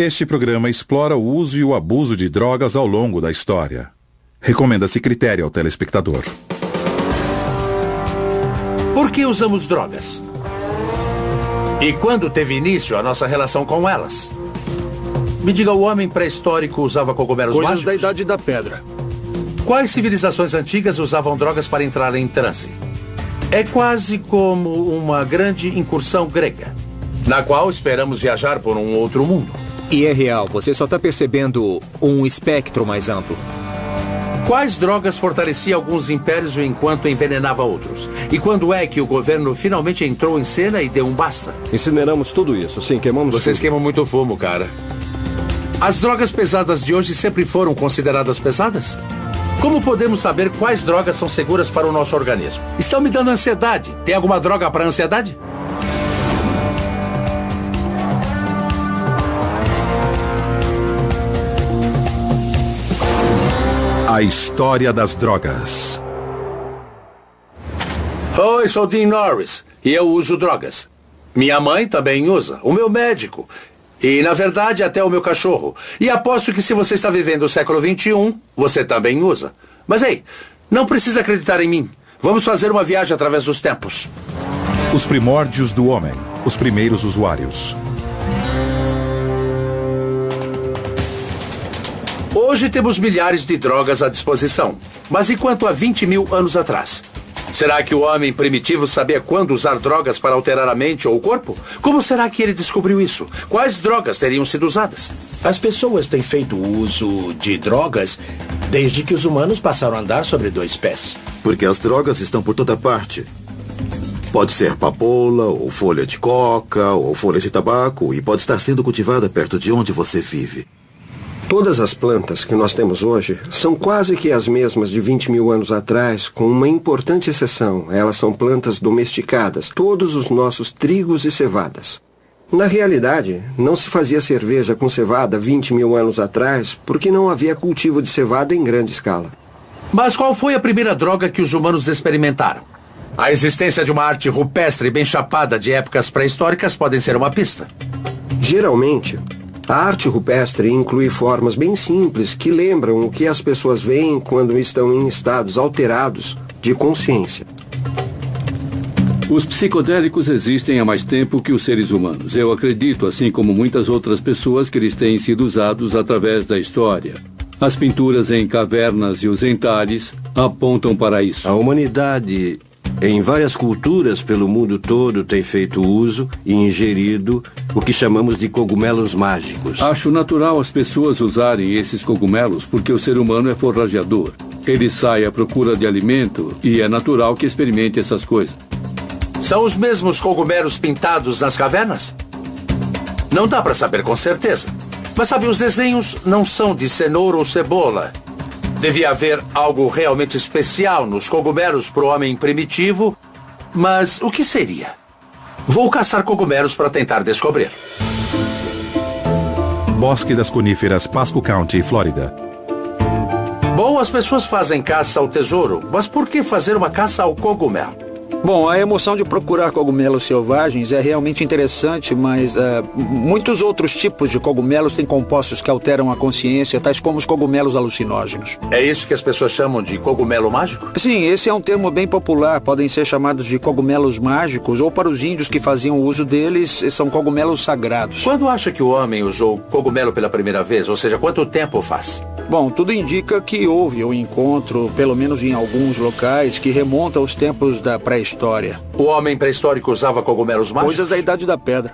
Este programa explora o uso e o abuso de drogas ao longo da história. Recomenda-se critério ao telespectador. Por que usamos drogas? E quando teve início a nossa relação com elas? Me diga, o homem pré-histórico usava cogumelos Coisas mágicos? da Idade da Pedra. Quais civilizações antigas usavam drogas para entrar em transe? É quase como uma grande incursão grega, na qual esperamos viajar por um outro mundo. E é real, você só está percebendo um espectro mais amplo. Quais drogas fortaleciam alguns impérios enquanto envenenava outros? E quando é que o governo finalmente entrou em cena e deu um basta? Incineramos tudo isso, sim, queimamos Vocês tudo. queimam muito fumo, cara. As drogas pesadas de hoje sempre foram consideradas pesadas? Como podemos saber quais drogas são seguras para o nosso organismo? Estão me dando ansiedade. Tem alguma droga para ansiedade? A história das drogas. Oi, sou Dean Norris e eu uso drogas. Minha mãe também usa, o meu médico. E, na verdade, até o meu cachorro. E aposto que se você está vivendo o século XXI, você também usa. Mas, ei, não precisa acreditar em mim. Vamos fazer uma viagem através dos tempos. Os primórdios do homem. Os primeiros usuários. Hoje temos milhares de drogas à disposição. Mas e quanto a 20 mil anos atrás? Será que o homem primitivo sabia quando usar drogas para alterar a mente ou o corpo? Como será que ele descobriu isso? Quais drogas teriam sido usadas? As pessoas têm feito uso de drogas desde que os humanos passaram a andar sobre dois pés. Porque as drogas estão por toda parte. Pode ser papoula, ou folha de coca, ou folha de tabaco, e pode estar sendo cultivada perto de onde você vive. Todas as plantas que nós temos hoje são quase que as mesmas de 20 mil anos atrás, com uma importante exceção. Elas são plantas domesticadas, todos os nossos trigos e cevadas. Na realidade, não se fazia cerveja com cevada 20 mil anos atrás, porque não havia cultivo de cevada em grande escala. Mas qual foi a primeira droga que os humanos experimentaram? A existência de uma arte rupestre bem chapada de épocas pré-históricas pode ser uma pista. Geralmente, a arte rupestre inclui formas bem simples que lembram o que as pessoas veem quando estão em estados alterados de consciência. Os psicodélicos existem há mais tempo que os seres humanos. Eu acredito, assim como muitas outras pessoas, que eles têm sido usados através da história. As pinturas em cavernas e os entalhes apontam para isso. A humanidade, em várias culturas pelo mundo todo, tem feito uso e ingerido o que chamamos de cogumelos mágicos. Acho natural as pessoas usarem esses cogumelos porque o ser humano é forrageador. Ele sai à procura de alimento e é natural que experimente essas coisas. São os mesmos cogumelos pintados nas cavernas? Não dá para saber com certeza. Mas sabe, os desenhos não são de cenoura ou cebola. Devia haver algo realmente especial nos cogumelos para o homem primitivo. Mas o que seria? Vou caçar cogumelos para tentar descobrir. Bosque das Coníferas, Pasco County, Flórida. Bom, as pessoas fazem caça ao tesouro, mas por que fazer uma caça ao cogumelo? Bom, a emoção de procurar cogumelos selvagens é realmente interessante, mas muitos outros tipos de cogumelos têm compostos que alteram a consciência, tais como os cogumelos alucinógenos. É isso que as pessoas chamam de cogumelo mágico? Sim, esse é um termo bem popular. Podem ser chamados de cogumelos mágicos, ou para os índios que faziam uso deles, são cogumelos sagrados. Quando acha que o homem usou cogumelo pela primeira vez? Ou seja, quanto tempo faz? Bom, tudo indica que houve um encontro, pelo menos em alguns locais, que remonta aos tempos da pré-história. O homem pré-histórico usava cogumelos mágicos? Coisas da Idade da Pedra.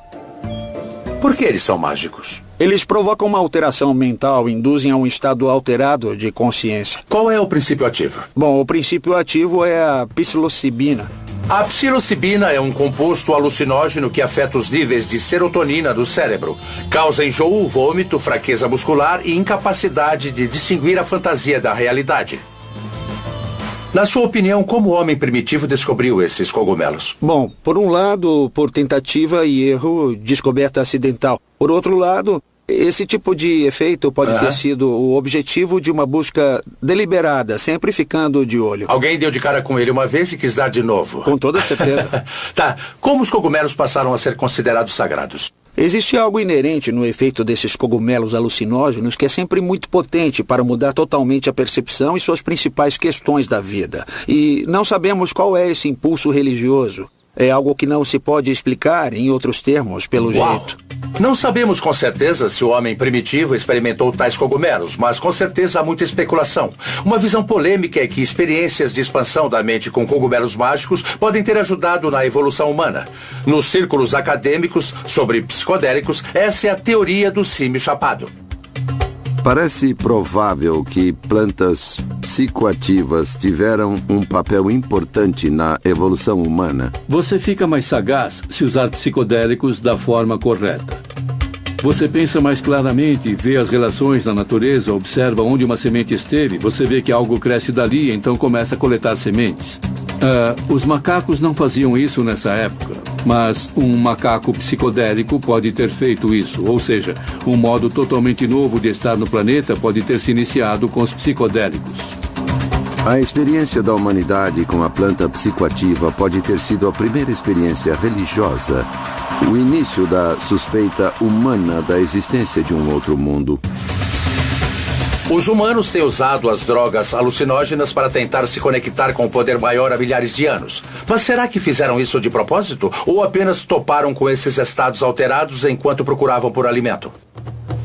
Por que eles são mágicos? Eles provocam uma alteração mental, induzem a um estado alterado de consciência. Qual é o princípio ativo? Bom, o princípio ativo é a psilocibina. A psilocibina é um composto alucinógeno que afeta os níveis de serotonina do cérebro. Causa enjoo, vômito, fraqueza muscular e incapacidade de distinguir a fantasia da realidade. Na sua opinião, como o homem primitivo descobriu esses cogumelos? Bom, por um lado, por tentativa e erro, descoberta acidental. Por outro lado, esse tipo de efeito pode ter sido o objetivo de uma busca deliberada, sempre ficando de olho. Alguém deu de cara com ele uma vez e quis dar de novo. Com toda certeza. Tá, como os cogumelos passaram a ser considerados sagrados? Existe algo inerente no efeito desses cogumelos alucinógenos que é sempre muito potente para mudar totalmente a percepção e suas principais questões da vida. E não sabemos qual é esse impulso religioso. É algo que não se pode explicar, em outros termos, pelo jeito. Não sabemos com certeza se o homem primitivo experimentou tais cogumelos, mas com certeza há muita especulação. Uma visão polêmica é que experiências de expansão da mente com cogumelos mágicos podem ter ajudado na evolução humana. Nos círculos acadêmicos sobre psicodélicos, essa é a teoria do símio chapado. Parece provável que plantas psicoativas tiveram um papel importante na evolução humana. Você fica mais sagaz se usar psicodélicos da forma correta. Você pensa mais claramente, vê as relações na natureza, observa onde uma semente esteve, você vê que algo cresce dali, então começa a coletar sementes. Os macacos não faziam isso nessa época, mas um macaco psicodélico pode ter feito isso, ou seja, um modo totalmente novo de estar no planeta pode ter se iniciado com os psicodélicos. A experiência da humanidade com a planta psicoativa pode ter sido a primeira experiência religiosa, o início da suspeita humana da existência de um outro mundo. Os humanos têm usado as drogas alucinógenas para tentar se conectar com o poder maior há milhares de anos. Mas será que fizeram isso de propósito? Ou apenas toparam com esses estados alterados enquanto procuravam por alimento?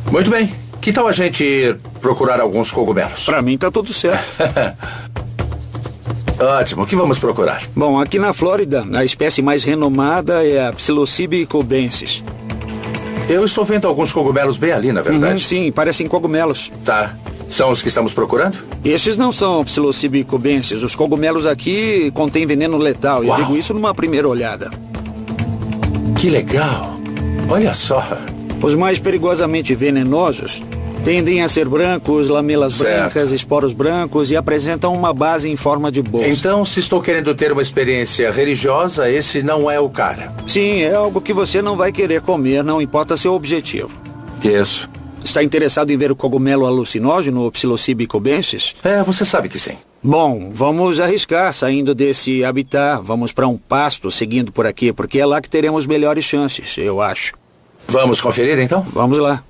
Muito bem. Que tal a gente ir procurar alguns cogumelos? Pra mim tá tudo certo. Ótimo. O que vamos procurar? Bom, aqui na Flórida, a espécie mais renomada é a Psilocybe cubensis. Eu estou vendo alguns cogumelos bem ali, na verdade. Sim, parecem cogumelos. Tá. São os que estamos procurando? Estes não são Psilocybe cubensis. Os cogumelos aqui contêm veneno letal. Eu digo isso numa primeira olhada. Que legal. Olha só. Os mais perigosamente venenosos tendem a ser brancos, lamelas brancas, esporos brancos e apresentam uma base em forma de bolsa. Então, se estou querendo ter uma experiência religiosa, esse não é o cara. Sim, é algo que você não vai querer comer, não importa seu objetivo. Isso. Está interessado em ver o cogumelo alucinógeno, o Psilocybe cubensis? Você sabe que sim. Bom, vamos arriscar saindo desse habitat. Vamos para um pasto seguindo por aqui, porque é lá que teremos melhores chances, eu acho. Vamos conferir, então? Vamos lá.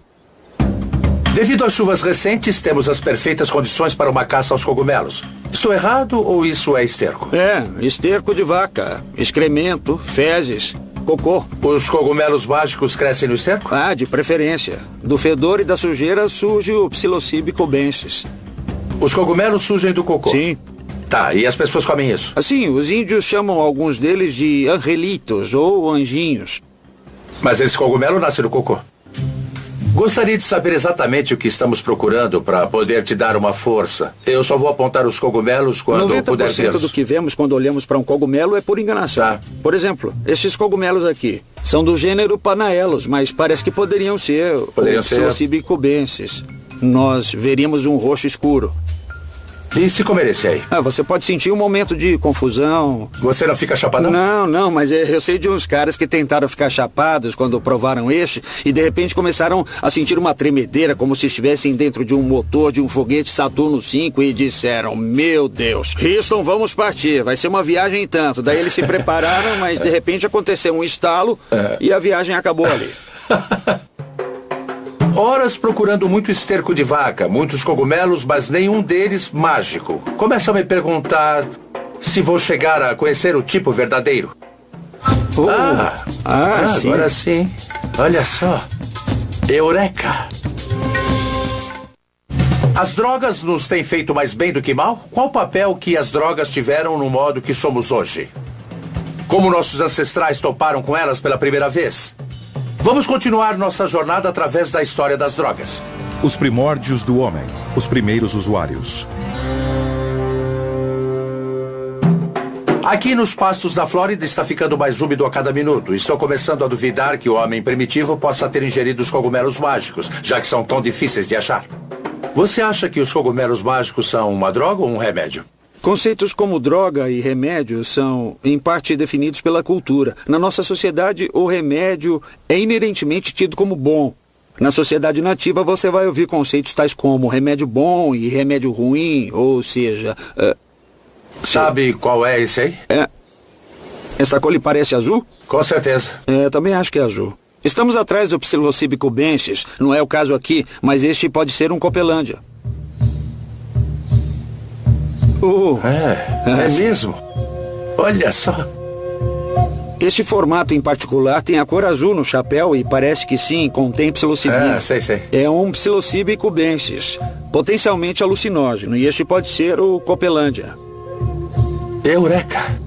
Devido às chuvas recentes, temos as perfeitas condições para uma caça aos cogumelos. Estou errado ou isso é esterco? Esterco de vaca, excremento, fezes, cocô. Os cogumelos mágicos crescem no esterco? De preferência. Do fedor e da sujeira surge o Psilocybe cubensis. Os cogumelos surgem do cocô? Sim. Tá, e as pessoas comem isso? Assim, os índios chamam alguns deles de angelitos ou anjinhos. Mas esse cogumelo nasce do cocô. Gostaria de saber exatamente o que estamos procurando para poder te dar uma força. Eu só vou apontar os cogumelos quando puder vê-los. 90% do que vemos quando olhamos para um cogumelo é por enganação. Tá. Por exemplo, esses cogumelos aqui são do gênero Panaelos, mas parece que poderiam ser o Psilocybe cubensis. Nós veríamos um roxo escuro. E se comer esse aí? Você pode sentir um momento de confusão. Você não fica chapadão? Não, mas eu sei de uns caras que tentaram ficar chapados quando provaram este e de repente começaram a sentir uma tremedeira como se estivessem dentro de um motor de um foguete Saturno V e disseram, meu Deus, Houston, vamos partir, vai ser uma viagem em tanto. Daí eles se prepararam, mas de repente aconteceu um estalo e a viagem acabou ali. Horas procurando muito esterco de vaca, muitos cogumelos, mas nenhum deles mágico. Começa a me perguntar se vou chegar a conhecer o tipo verdadeiro. Sim. Agora sim. Olha só. Eureka! As drogas nos têm feito mais bem do que mal? Qual o papel que as drogas tiveram no modo que somos hoje? Como nossos ancestrais toparam com elas pela primeira vez? Vamos continuar nossa jornada através da história das drogas. Os primórdios do homem, os primeiros usuários. Aqui nos pastos da Flórida está ficando mais úmido a cada minuto. Estou começando a duvidar que o homem primitivo possa ter ingerido os cogumelos mágicos, já que são tão difíceis de achar. Você acha que os cogumelos mágicos são uma droga ou um remédio? Conceitos como droga e remédio são, em parte, definidos pela cultura. Na nossa sociedade, o remédio é inerentemente tido como bom. Na sociedade nativa, você vai ouvir conceitos tais como remédio bom e remédio ruim, ou seja... Sabe qual é esse aí? Esta cor lhe parece azul? Com certeza. Também acho que é azul. Estamos atrás do Psilocybe cubensis. Não é o caso aqui, mas este pode ser um Copelândia. É mesmo? Olha só. Este formato em particular tem a cor azul no chapéu e parece que sim, contém psilocibina. Sei. É um Psilocybe cubensis, potencialmente alucinógeno, e este pode ser o Copelândia. Eureka!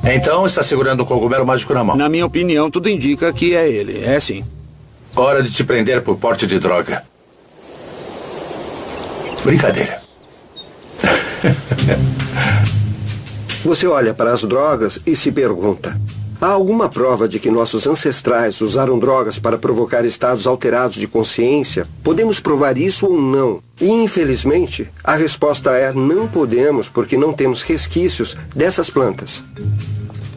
Então está segurando o cogumelo mágico na mão. Na minha opinião, tudo indica que é ele. É sim. Hora de te prender por porte de droga. Brincadeira. Você olha para as drogas e se pergunta: há alguma prova de que nossos ancestrais usaram drogas para provocar estados alterados de consciência? Podemos provar isso ou não? E, infelizmente, a resposta é: não podemos, porque não temos resquícios dessas plantas.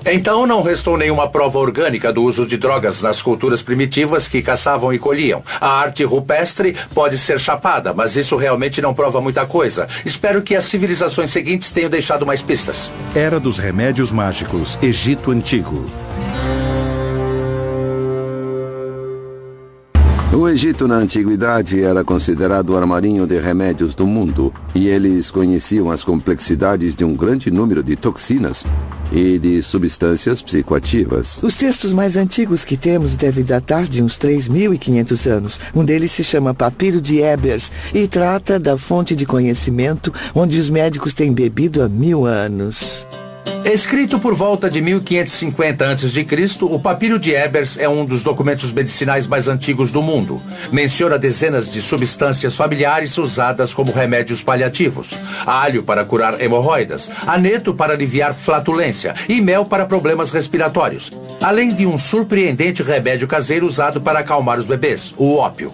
Então não restou nenhuma prova orgânica do uso de drogas nas culturas primitivas que caçavam e colhiam. A arte rupestre pode ser chapada, mas isso realmente não prova muita coisa. Espero que as civilizações seguintes tenham deixado mais pistas. Era dos remédios mágicos, Egito Antigo. O Egito na antiguidade era considerado o armarinho de remédios do mundo, e eles conheciam as complexidades de um grande número de toxinas e de substâncias psicoativas. Os textos mais antigos que temos devem datar de uns 3.500 anos. Um deles se chama Papiro de Ebers e trata da fonte de conhecimento onde os médicos têm bebido há 1000 anos. Escrito por volta de 1550 a.C., o Papiro de Ebers é um dos documentos medicinais mais antigos do mundo. Menciona dezenas de substâncias familiares usadas como remédios paliativos. Alho para curar hemorroidas, aneto para aliviar flatulência e mel para problemas respiratórios. Além de um surpreendente remédio caseiro usado para acalmar os bebês, o ópio.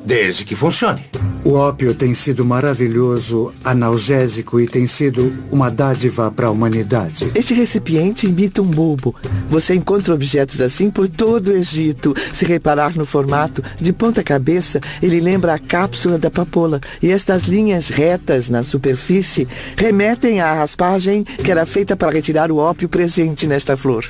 Desde que funcione. O ópio tem sido maravilhoso, analgésico e tem sido uma dádiva para a humanidade. Este recipiente imita um bulbo. Você encontra objetos assim por todo o Egito. Se reparar no formato, de ponta cabeça, ele lembra a cápsula da papoula. E estas linhas retas na superfície remetem à raspagem que era feita para retirar o ópio presente nesta flor.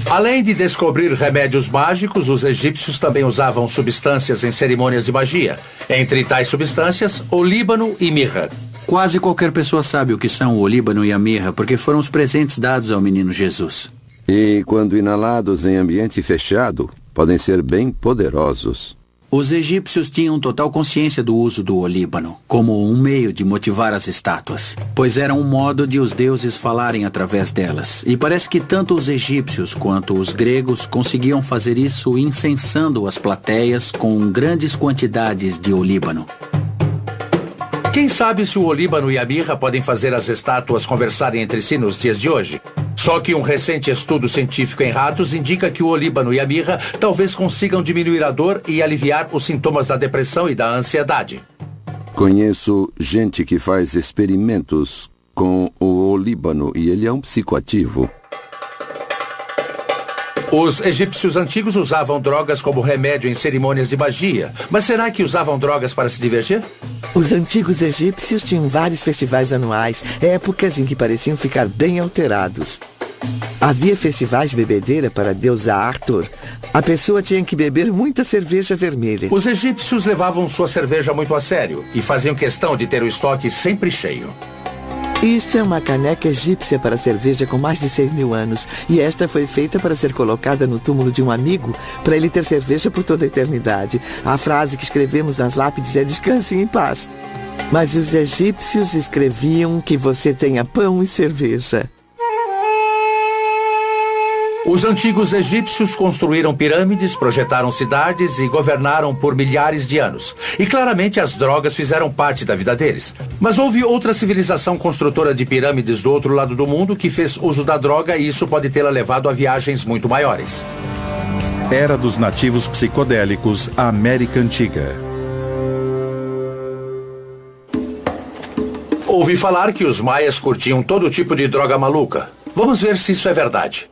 Além de descobrir remédios mágicos, os egípcios também usavam substâncias em cerimônias de magia. Entre tais substâncias, olíbano e mirra. Quase qualquer pessoa sabe o que são o olíbano e a mirra, porque foram os presentes dados ao menino Jesus. E, quando inalados em ambiente fechado, podem ser bem poderosos. Os egípcios tinham total consciência do uso do olíbano, como um meio de motivar as estátuas, pois era um modo de os deuses falarem através delas. E parece que tanto os egípcios quanto os gregos conseguiam fazer isso incensando as plateias com grandes quantidades de olíbano. Quem sabe se o olíbano e a mirra podem fazer as estátuas conversarem entre si nos dias de hoje? Só que um recente estudo científico em ratos indica que o olíbano e a mirra talvez consigam diminuir a dor e aliviar os sintomas da depressão e da ansiedade. Conheço gente que faz experimentos com o olíbano e ele é um psicoativo. Os egípcios antigos usavam drogas como remédio em cerimônias de magia. Mas será que usavam drogas para se divertir? Os antigos egípcios tinham vários festivais anuais, épocas em que pareciam ficar bem alterados. Havia festivais de bebedeira para a deusa Arthur. A pessoa tinha que beber muita cerveja vermelha. Os egípcios levavam sua cerveja muito a sério e faziam questão de ter o estoque sempre cheio. Isto é uma caneca egípcia para cerveja com mais de 6.000 anos. E esta foi feita para ser colocada no túmulo de um amigo, para ele ter cerveja por toda a eternidade. A frase que escrevemos nas lápides é "descanse em paz". Mas os egípcios escreviam que você tenha pão e cerveja. Os antigos egípcios construíram pirâmides, projetaram cidades e governaram por milhares de anos. E claramente as drogas fizeram parte da vida deles. Mas houve outra civilização construtora de pirâmides do outro lado do mundo que fez uso da droga e isso pode tê-la levado a viagens muito maiores. Era dos nativos psicodélicos, a América Antiga. Ouvi falar que os maias curtiam todo tipo de droga maluca. Vamos ver se isso é verdade.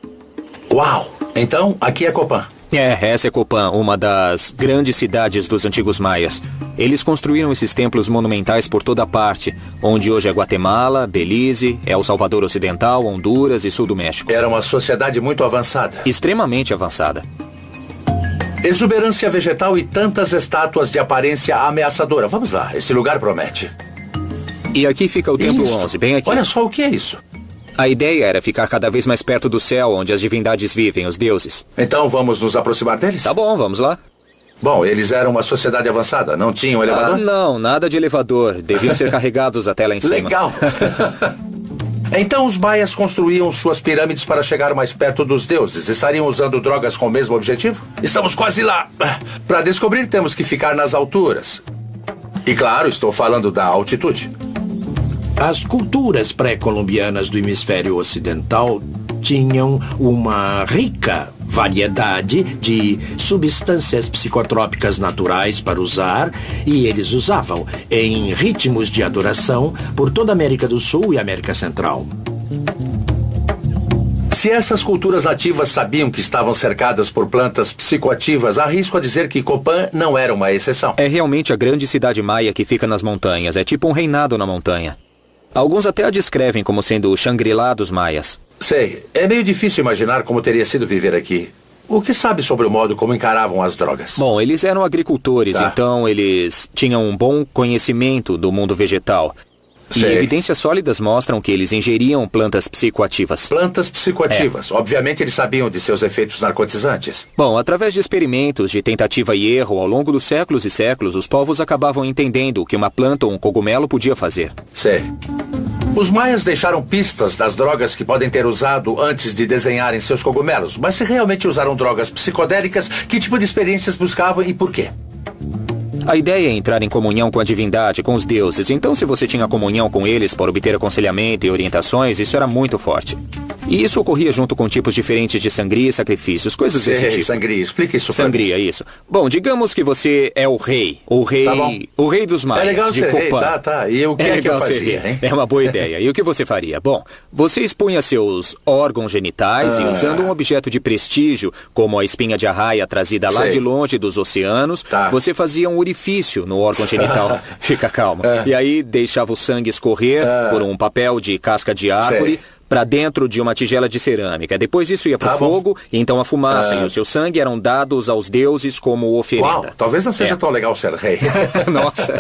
Uau! Então, aqui é Copan. Essa é Copán, uma das grandes cidades dos antigos maias. Eles construíram esses templos monumentais por toda parte, onde hoje é Guatemala, Belize, El Salvador Ocidental, Honduras e Sul do México. Era uma sociedade muito avançada. Extremamente avançada. Exuberância vegetal e tantas estátuas de aparência ameaçadora. Vamos lá, esse lugar promete. E aqui fica o Templo 11, bem aqui. Olha só o que é isso. A ideia era ficar cada vez mais perto do céu, onde as divindades vivem, os deuses. Então vamos nos aproximar deles? Tá bom, vamos lá. Bom, eles eram uma sociedade avançada, não tinham elevador? Não, nada de elevador. Deviam ser carregados até lá em cima. Legal. Então os maias construíam suas pirâmides para chegar mais perto dos deuses. Estariam usando drogas com o mesmo objetivo? Estamos quase lá. Para descobrir, temos que ficar nas alturas. E claro, estou falando da altitude. As culturas pré-colombianas do hemisfério ocidental tinham uma rica variedade de substâncias psicotrópicas naturais para usar, e eles usavam em ritmos de adoração por toda a América do Sul e América Central. Se essas culturas nativas sabiam que estavam cercadas por plantas psicoativas, arrisco a dizer que Copán não era uma exceção. É realmente a grande cidade maia que fica nas montanhas. É tipo um reinado na montanha. Alguns até a descrevem como sendo o Shangri-La dos maias. Sei. É meio difícil imaginar como teria sido viver aqui. O que sabe sobre o modo como encaravam as drogas? Bom, eles eram agricultores, Tá. então eles tinham um bom conhecimento do mundo vegetal. E Sei. evidências sólidas mostram que eles ingeriam plantas psicoativas. Plantas psicoativas. Obviamente eles sabiam de seus efeitos narcotizantes. Bom, através de experimentos, de tentativa e erro, ao longo dos séculos e séculos, os povos acabavam entendendo o que uma planta ou um cogumelo podia fazer. Sei. Os maias deixaram pistas das drogas que podem ter usado antes de desenharem seus cogumelos. Mas se realmente usaram drogas psicodélicas, que tipo de experiências buscavam e por quê? A ideia é entrar em comunhão com a divindade, com os deuses. Então, se você tinha comunhão com eles para obter aconselhamento e orientações, isso era muito forte. E isso ocorria junto com tipos diferentes de sangria e sacrifícios, coisas desse tipo. Sangria. Explica isso pra Sangria, isso. Bom, digamos que você é o rei. Tá bom. O rei dos maias. É legal de ser rei, Copán. tá. E o que é que eu legal ser fazia, rei. hein? É uma boa ideia. E o que você faria? Bom, você expunha seus órgãos genitais e usando um objeto de prestígio, como a espinha de arraia trazida lá Sei. de longe dos oceanos, você fazia um orifício no órgão genital. Fica calmo. E aí deixava o sangue escorrer por um papel de casca de árvore para dentro de uma tigela de cerâmica. Depois isso ia pro fogo, e então a fumaça e o seu sangue eram dados aos deuses como oferenda. Uau, talvez não seja tão legal ser rei. Nossa.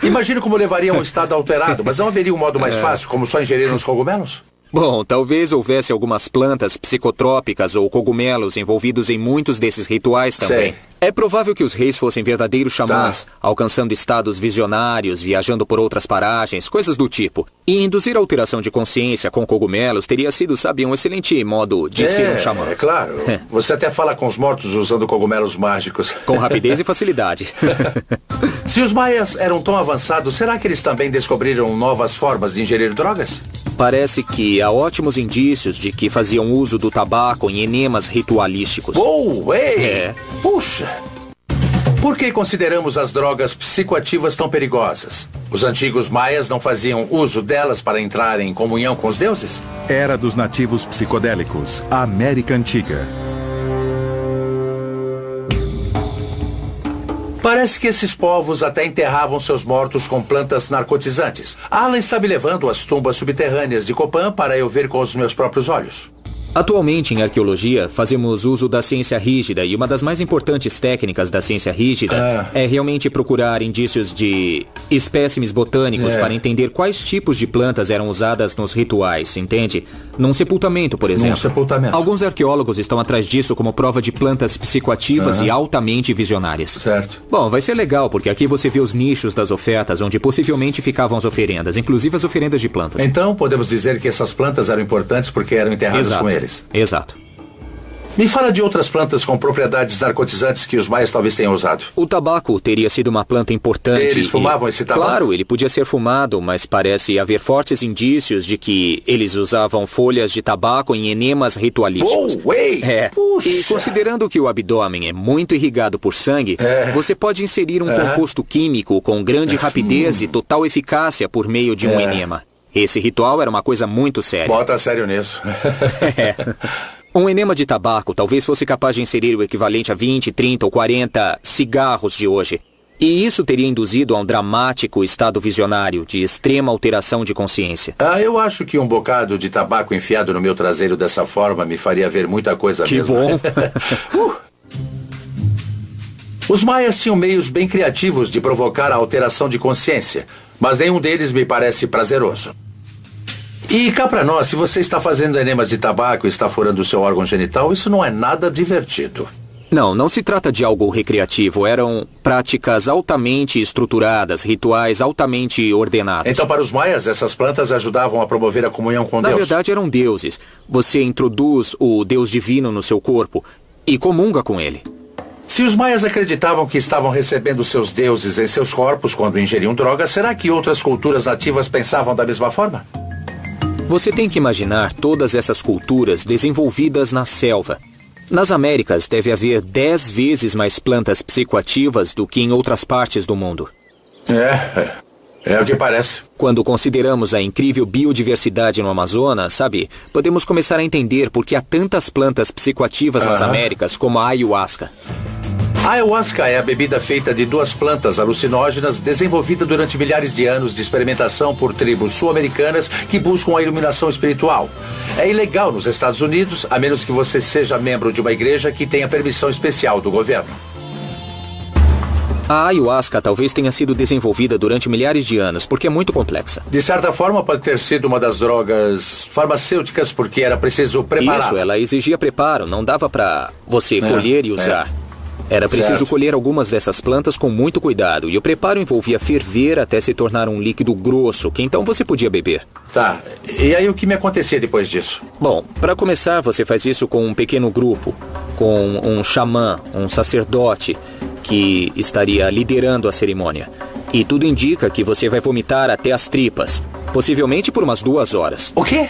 Imagino como levaria um estado alterado, mas não haveria um modo mais fácil, como só ingerir os cogumelos? Bom, talvez houvesse algumas plantas psicotrópicas ou cogumelos envolvidos em muitos desses rituais também. Sei. É provável que os reis fossem verdadeiros xamãs, alcançando estados visionários, viajando por outras paragens, coisas do tipo. E induzir a alteração de consciência com cogumelos teria sido, sabe, um excelente modo de ser um xamã. É claro. Você até fala com os mortos usando cogumelos mágicos. Com rapidez e facilidade. Se os maias eram tão avançados, será que eles também descobriram novas formas de ingerir drogas? Parece que há ótimos indícios de que faziam uso do tabaco em enemas ritualísticos. Ei! Puxa! Por que consideramos as drogas psicoativas tão perigosas? Os antigos maias não faziam uso delas para entrar em comunhão com os deuses? Era dos nativos psicodélicos, a América Antiga. Parece que esses povos até enterravam seus mortos com plantas narcotizantes. Alan está me levando às tumbas subterrâneas de Copán para eu ver com os meus próprios olhos. Atualmente, em arqueologia, fazemos uso da ciência rígida, e uma das mais importantes técnicas da ciência rígida é realmente procurar indícios de espécimes botânicos para entender quais tipos de plantas eram usadas nos rituais, entende? Num sepultamento, por exemplo. Num sepultamento. Alguns arqueólogos estão atrás disso como prova de plantas psicoativas e altamente visionárias. Certo. Bom, vai ser legal, porque aqui você vê os nichos das ofertas, onde possivelmente ficavam as oferendas, inclusive as oferendas de plantas. Então, podemos dizer que essas plantas eram importantes porque eram enterradas com eles. Exato. Me fala de outras plantas com propriedades narcotizantes que os maias talvez tenham usado. O tabaco teria sido uma planta importante. Eles fumavam esse tabaco? Claro, ele podia ser fumado, mas parece haver fortes indícios de que eles usavam folhas de tabaco em enemas ritualísticos. Puxa. E considerando que o abdômen é muito irrigado por sangue, você pode inserir um composto químico com grande rapidez e total eficácia por meio de um enema. Esse ritual era uma coisa muito séria. Bota sério nisso. Um enema de tabaco talvez fosse capaz de inserir o equivalente a 20, 30 ou 40 cigarros de hoje. E isso teria induzido a um dramático estado visionário de extrema alteração de consciência. Eu acho que um bocado de tabaco enfiado no meu traseiro dessa forma me faria ver muita coisa mesmo. Que bom! Os maias tinham meios bem criativos de provocar a alteração de consciência, mas nenhum deles me parece prazeroso. E cá pra nós, se você está fazendo enemas de tabaco e está furando o seu órgão genital, isso não é nada divertido. Não se trata de algo recreativo. Eram práticas altamente estruturadas, rituais altamente ordenados. Então, para os maias, essas plantas ajudavam a promover a comunhão com Deus? Na verdade, eram deuses. Você introduz o Deus divino no seu corpo e comunga com ele. Se os maias acreditavam que estavam recebendo seus deuses em seus corpos quando ingeriam drogas, será que outras culturas nativas pensavam da mesma forma? Você tem que imaginar todas essas culturas desenvolvidas na selva. Nas Américas deve haver 10 vezes mais plantas psicoativas do que em outras partes do mundo. É o que parece. Quando consideramos a incrível biodiversidade no Amazonas, podemos começar a entender por que há tantas plantas psicoativas nas Américas, como a ayahuasca. A ayahuasca é a bebida feita de 2 plantas alucinógenas desenvolvida durante milhares de anos de experimentação por tribos sul-americanas que buscam a iluminação espiritual. É ilegal nos Estados Unidos, a menos que você seja membro de uma igreja que tenha permissão especial do governo. A ayahuasca talvez tenha sido desenvolvida durante milhares de anos, porque é muito complexa. De certa forma, pode ter sido uma das drogas farmacêuticas, porque era preciso preparar. Isso, ela exigia preparo, não dava pra você colher e usar. Era preciso colher algumas dessas plantas com muito cuidado, e o preparo envolvia ferver até se tornar um líquido grosso, que então você podia beber. Tá, e aí o que me acontecia depois disso? Bom, para começar, você faz isso com um pequeno grupo, com um xamã, um sacerdote, que estaria liderando a cerimônia. E tudo indica que você vai vomitar até as tripas, possivelmente por umas 2 horas. O quê?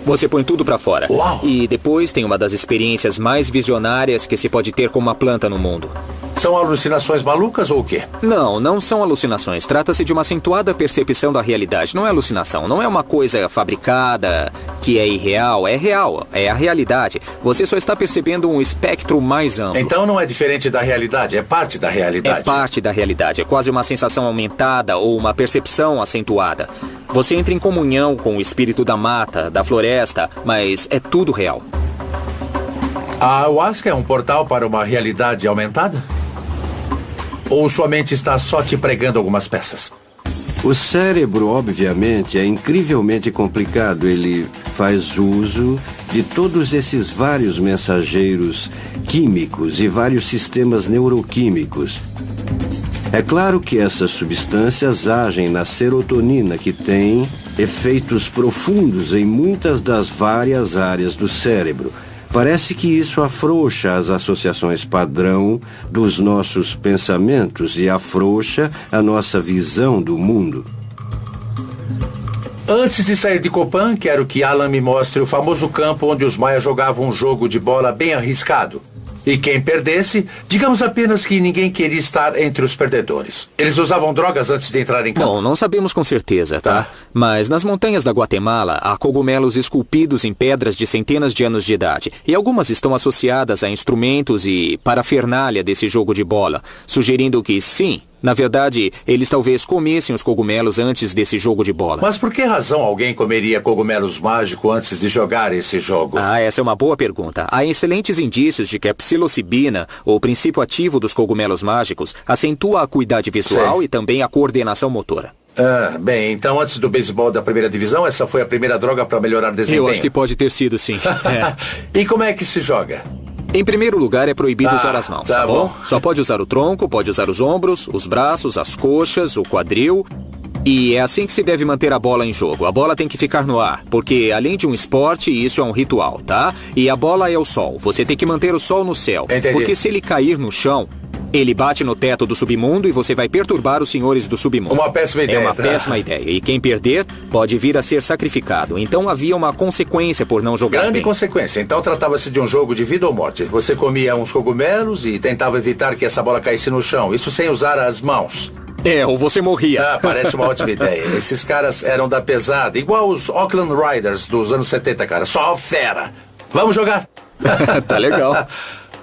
Você põe tudo pra fora. Uau. E depois tem uma das experiências mais visionárias que se pode ter com uma planta no mundo. São alucinações malucas ou o quê? Não são alucinações. Trata-se de uma acentuada percepção da realidade. Não é alucinação, não é uma coisa fabricada que é irreal. É real, é a realidade. Você só está percebendo um espectro mais amplo. Então não é diferente da realidade, é parte da realidade. É parte da realidade, é quase uma sensação aumentada ou uma percepção acentuada. Você entra em comunhão com o espírito da mata, da floresta, mas é tudo real. A ayahuasca é um portal para uma realidade aumentada? Ou sua mente está só te pregando algumas peças? O cérebro, obviamente, é incrivelmente complicado. Ele faz uso de todos esses vários mensageiros químicos e vários sistemas neuroquímicos. É claro que essas substâncias agem na serotonina, que tem efeitos profundos em muitas das várias áreas do cérebro. Parece que isso afrouxa as associações padrão dos nossos pensamentos e afrouxa a nossa visão do mundo. Antes de sair de Copan, quero que Alan me mostre o famoso campo onde os maias jogavam um jogo de bola bem arriscado. E quem perdesse, digamos apenas que ninguém queria estar entre os perdedores. Eles usavam drogas antes de entrar em campo? Bom, não sabemos com certeza, tá? Mas nas montanhas da Guatemala há cogumelos esculpidos em pedras de centenas de anos de idade. E algumas estão associadas a instrumentos e parafernália desse jogo de bola, sugerindo que sim, na verdade, eles talvez comessem os cogumelos antes desse jogo de bola. Mas por que razão alguém comeria cogumelos mágicos antes de jogar esse jogo? Essa é uma boa pergunta. Há excelentes indícios de que a psilocibina, o princípio ativo dos cogumelos mágicos, acentua a acuidade visual e também a coordenação motora. Bem, então antes do beisebol da primeira divisão, essa foi a primeira droga para melhorar desempenho? Eu acho que pode ter sido, sim. E como é que se joga? Em primeiro lugar, é proibido usar as mãos, tá bom? Só pode usar o tronco, pode usar os ombros, os braços, as coxas, o quadril. E é assim que se deve manter a bola em jogo. A bola tem que ficar no ar, porque além de um esporte, isso é um ritual, tá? E a bola é o sol. Você tem que manter o sol no céu. Entendi. Porque se ele cair no chão, ele bate no teto do submundo e você vai perturbar os senhores do submundo. Uma péssima ideia. É uma péssima ideia. E quem perder pode vir a ser sacrificado. Então havia uma consequência por não jogar bem. Grande consequência. Então tratava-se de um jogo de vida ou morte. Você comia uns cogumelos e tentava evitar que essa bola caísse no chão. Isso sem usar as mãos. Ou você morria. Parece uma ótima ideia. Esses caras eram da pesada, igual os Oakland Riders dos anos 70, cara. Só fera. Vamos jogar? Tá legal.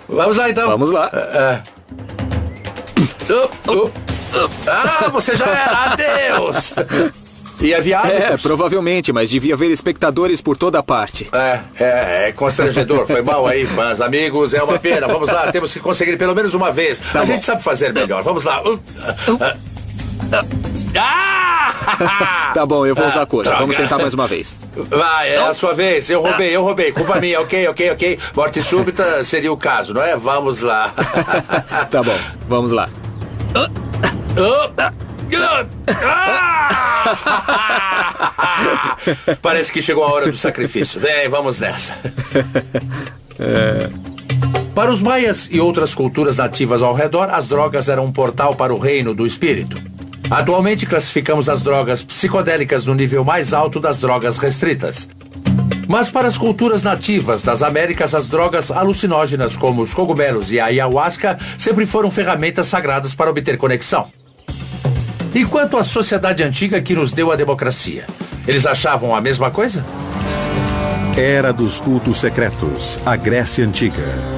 Vamos lá, então. Vamos lá. Você já era. Adeus. E havia árbitros? Provavelmente, mas devia haver espectadores por toda parte. É constrangedor. Foi mal aí, fãs, amigos. É uma pena. Vamos lá, temos que conseguir pelo menos uma vez. Tá a bom. gente sabe fazer melhor. Vamos lá. Tá bom, eu vou usar a coxa. Droga. Vamos tentar mais uma vez. Vai, é a sua vez. Eu roubei. Culpa minha. Ok. Morte súbita seria o caso, não é? Vamos lá. Tá bom, vamos lá. Parece que chegou a hora do sacrifício. Vem, vamos nessa. Para os maias e outras culturas nativas ao redor, as drogas eram um portal para o reino do espírito. Atualmente classificamos as drogas psicodélicas no nível mais alto das drogas restritas. Mas para as culturas nativas das Américas, as drogas alucinógenas como os cogumelos e a ayahuasca sempre foram ferramentas sagradas para obter conexão. E quanto à sociedade antiga que nos deu a democracia? Eles achavam a mesma coisa? Era dos cultos secretos, a Grécia Antiga.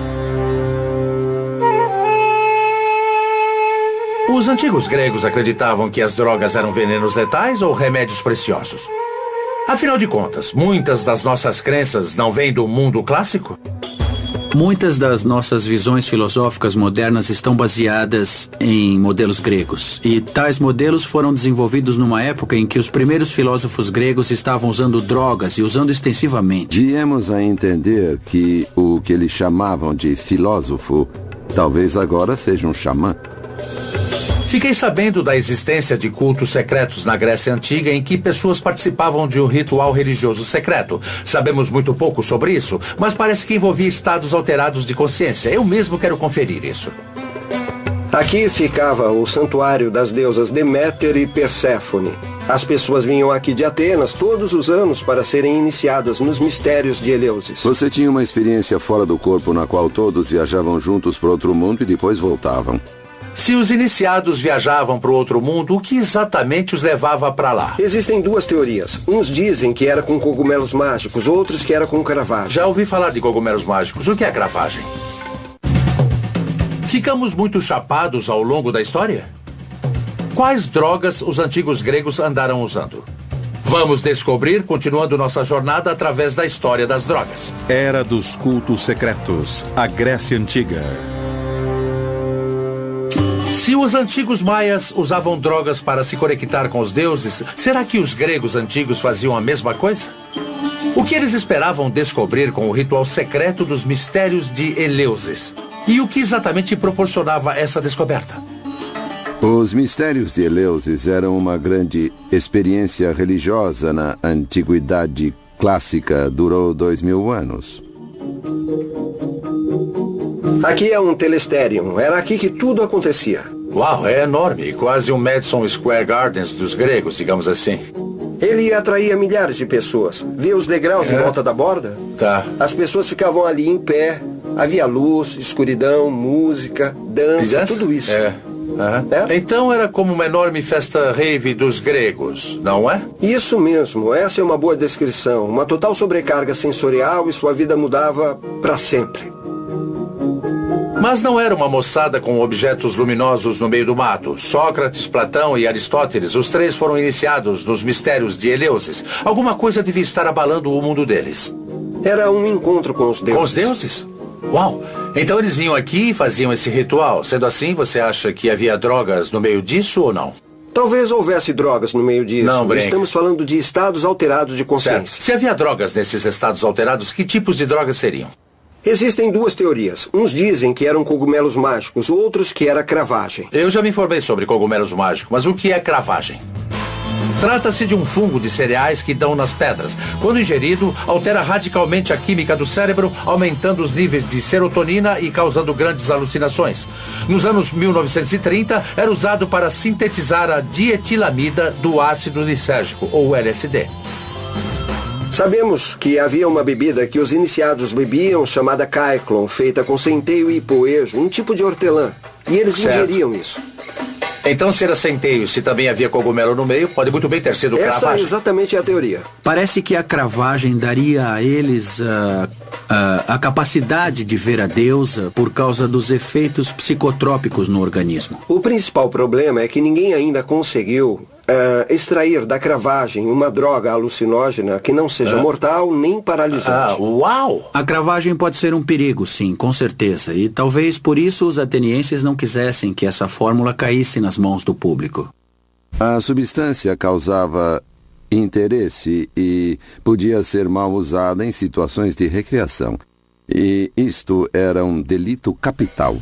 Os antigos gregos acreditavam que as drogas eram venenos letais ou remédios preciosos. Afinal de contas, muitas das nossas crenças não vêm do mundo clássico? Muitas das nossas visões filosóficas modernas estão baseadas em modelos gregos. E tais modelos foram desenvolvidos numa época em que os primeiros filósofos gregos estavam usando drogas e usando extensivamente. Viemos a entender que o que eles chamavam de filósofo talvez agora seja um xamã. Fiquei sabendo da existência de cultos secretos na Grécia Antiga em que pessoas participavam de um ritual religioso secreto. Sabemos muito pouco sobre isso, mas parece que envolvia estados alterados de consciência. Eu mesmo quero conferir isso. Aqui ficava o santuário das deusas Deméter e Perséfone. As pessoas vinham aqui de Atenas todos os anos para serem iniciadas nos mistérios de Eleusis. Você tinha uma experiência fora do corpo na qual todos viajavam juntos para outro mundo e depois voltavam. Se os iniciados viajavam para o outro mundo, o que exatamente os levava para lá? Existem duas teorias. Uns dizem que era com cogumelos mágicos, outros que era com cravagem. Já ouvi falar de cogumelos mágicos. O que é cravagem? Ficamos muito chapados ao longo da história? Quais drogas os antigos gregos andaram usando? Vamos descobrir, continuando nossa jornada através da história das drogas. Era dos cultos secretos, a Grécia Antiga. Se os antigos maias usavam drogas para se conectar com os deuses, será que os gregos antigos faziam a mesma coisa? O que eles esperavam descobrir com o ritual secreto dos mistérios de Eleusis? E o que exatamente proporcionava essa descoberta? Os mistérios de Eleusis eram uma grande experiência religiosa na antiguidade clássica. Durou 2000 anos. Aqui é um telesterium. Era aqui que tudo acontecia. Uau, é enorme. Quase um Madison Square Gardens dos gregos, digamos assim. Ele atraía milhares de pessoas. Vê os degraus em volta da borda? Tá. As pessoas ficavam ali em pé. Havia luz, escuridão, música, dança, tudo isso. Então era como uma enorme festa rave dos gregos, não é? Isso mesmo. Essa é uma boa descrição. Uma total sobrecarga sensorial e sua vida mudava para sempre. Mas não era uma moçada com objetos luminosos no meio do mato. Sócrates, Platão e Aristóteles, os três foram iniciados nos mistérios de Eleusis. Alguma coisa devia estar abalando o mundo deles. Era um encontro com os deuses. Com os deuses? Uau! Então eles vinham aqui e faziam esse ritual. Sendo assim, você acha que havia drogas no meio disso ou não? Talvez houvesse drogas no meio disso. Não, brinca. Estamos falando de estados alterados de consciência. Certo. Se havia drogas nesses estados alterados, que tipos de drogas seriam? Existem duas teorias. Uns dizem que eram cogumelos mágicos, outros que era cravagem. Eu já me informei sobre cogumelos mágicos, mas o que é cravagem? Trata-se de um fungo de cereais que dão nas pedras. Quando ingerido, altera radicalmente a química do cérebro, aumentando os níveis de serotonina e causando grandes alucinações. Nos anos 1930, era usado para sintetizar a dietilamida do ácido lisérgico, ou LSD. Sabemos que havia uma bebida que os iniciados bebiam chamada Kyclon, feita com centeio e poejo, um tipo de hortelã. E eles ingeriam isso. Então, se era centeio, se também havia cogumelo no meio, pode muito bem ter sido cravagem. Essa é exatamente a teoria. Parece que a cravagem daria a eles A capacidade de ver a deusa por causa dos efeitos psicotrópicos no organismo. O principal problema é que ninguém ainda conseguiu extrair da cravagem uma droga alucinógena que não seja mortal nem paralisante. Uau! A cravagem pode ser um perigo, sim, com certeza. E talvez por isso os atenienses não quisessem que essa fórmula caísse nas mãos do público. A substância causava interesse e podia ser mal usada em situações de recreação. E isto era um delito capital.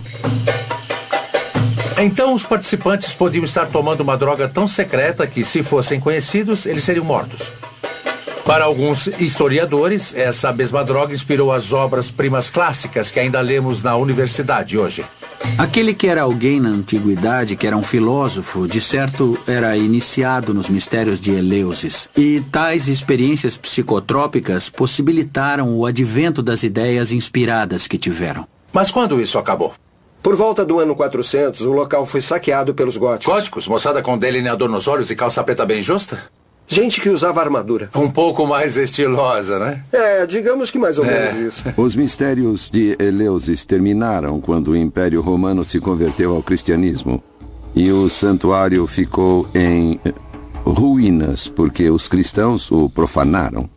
Então os participantes podiam estar tomando uma droga tão secreta que, se fossem conhecidos, eles seriam mortos. Para alguns historiadores, essa mesma droga inspirou as obras-primas clássicas que ainda lemos na universidade hoje. Aquele que era alguém na antiguidade, que era um filósofo, de certo era iniciado nos mistérios de Eleusis. E tais experiências psicotrópicas possibilitaram o advento das ideias inspiradas que tiveram. Mas quando isso acabou? Por volta do ano 400, o local foi saqueado pelos góticos. Góticos? Moçada com delineador nos olhos e calça preta bem justa? Gente que usava armadura. Um pouco mais estilosa, né? Digamos que mais ou menos isso. Os mistérios de Eleusis terminaram quando o Império Romano se converteu ao cristianismo. E o santuário ficou em ruínas, porque os cristãos o profanaram.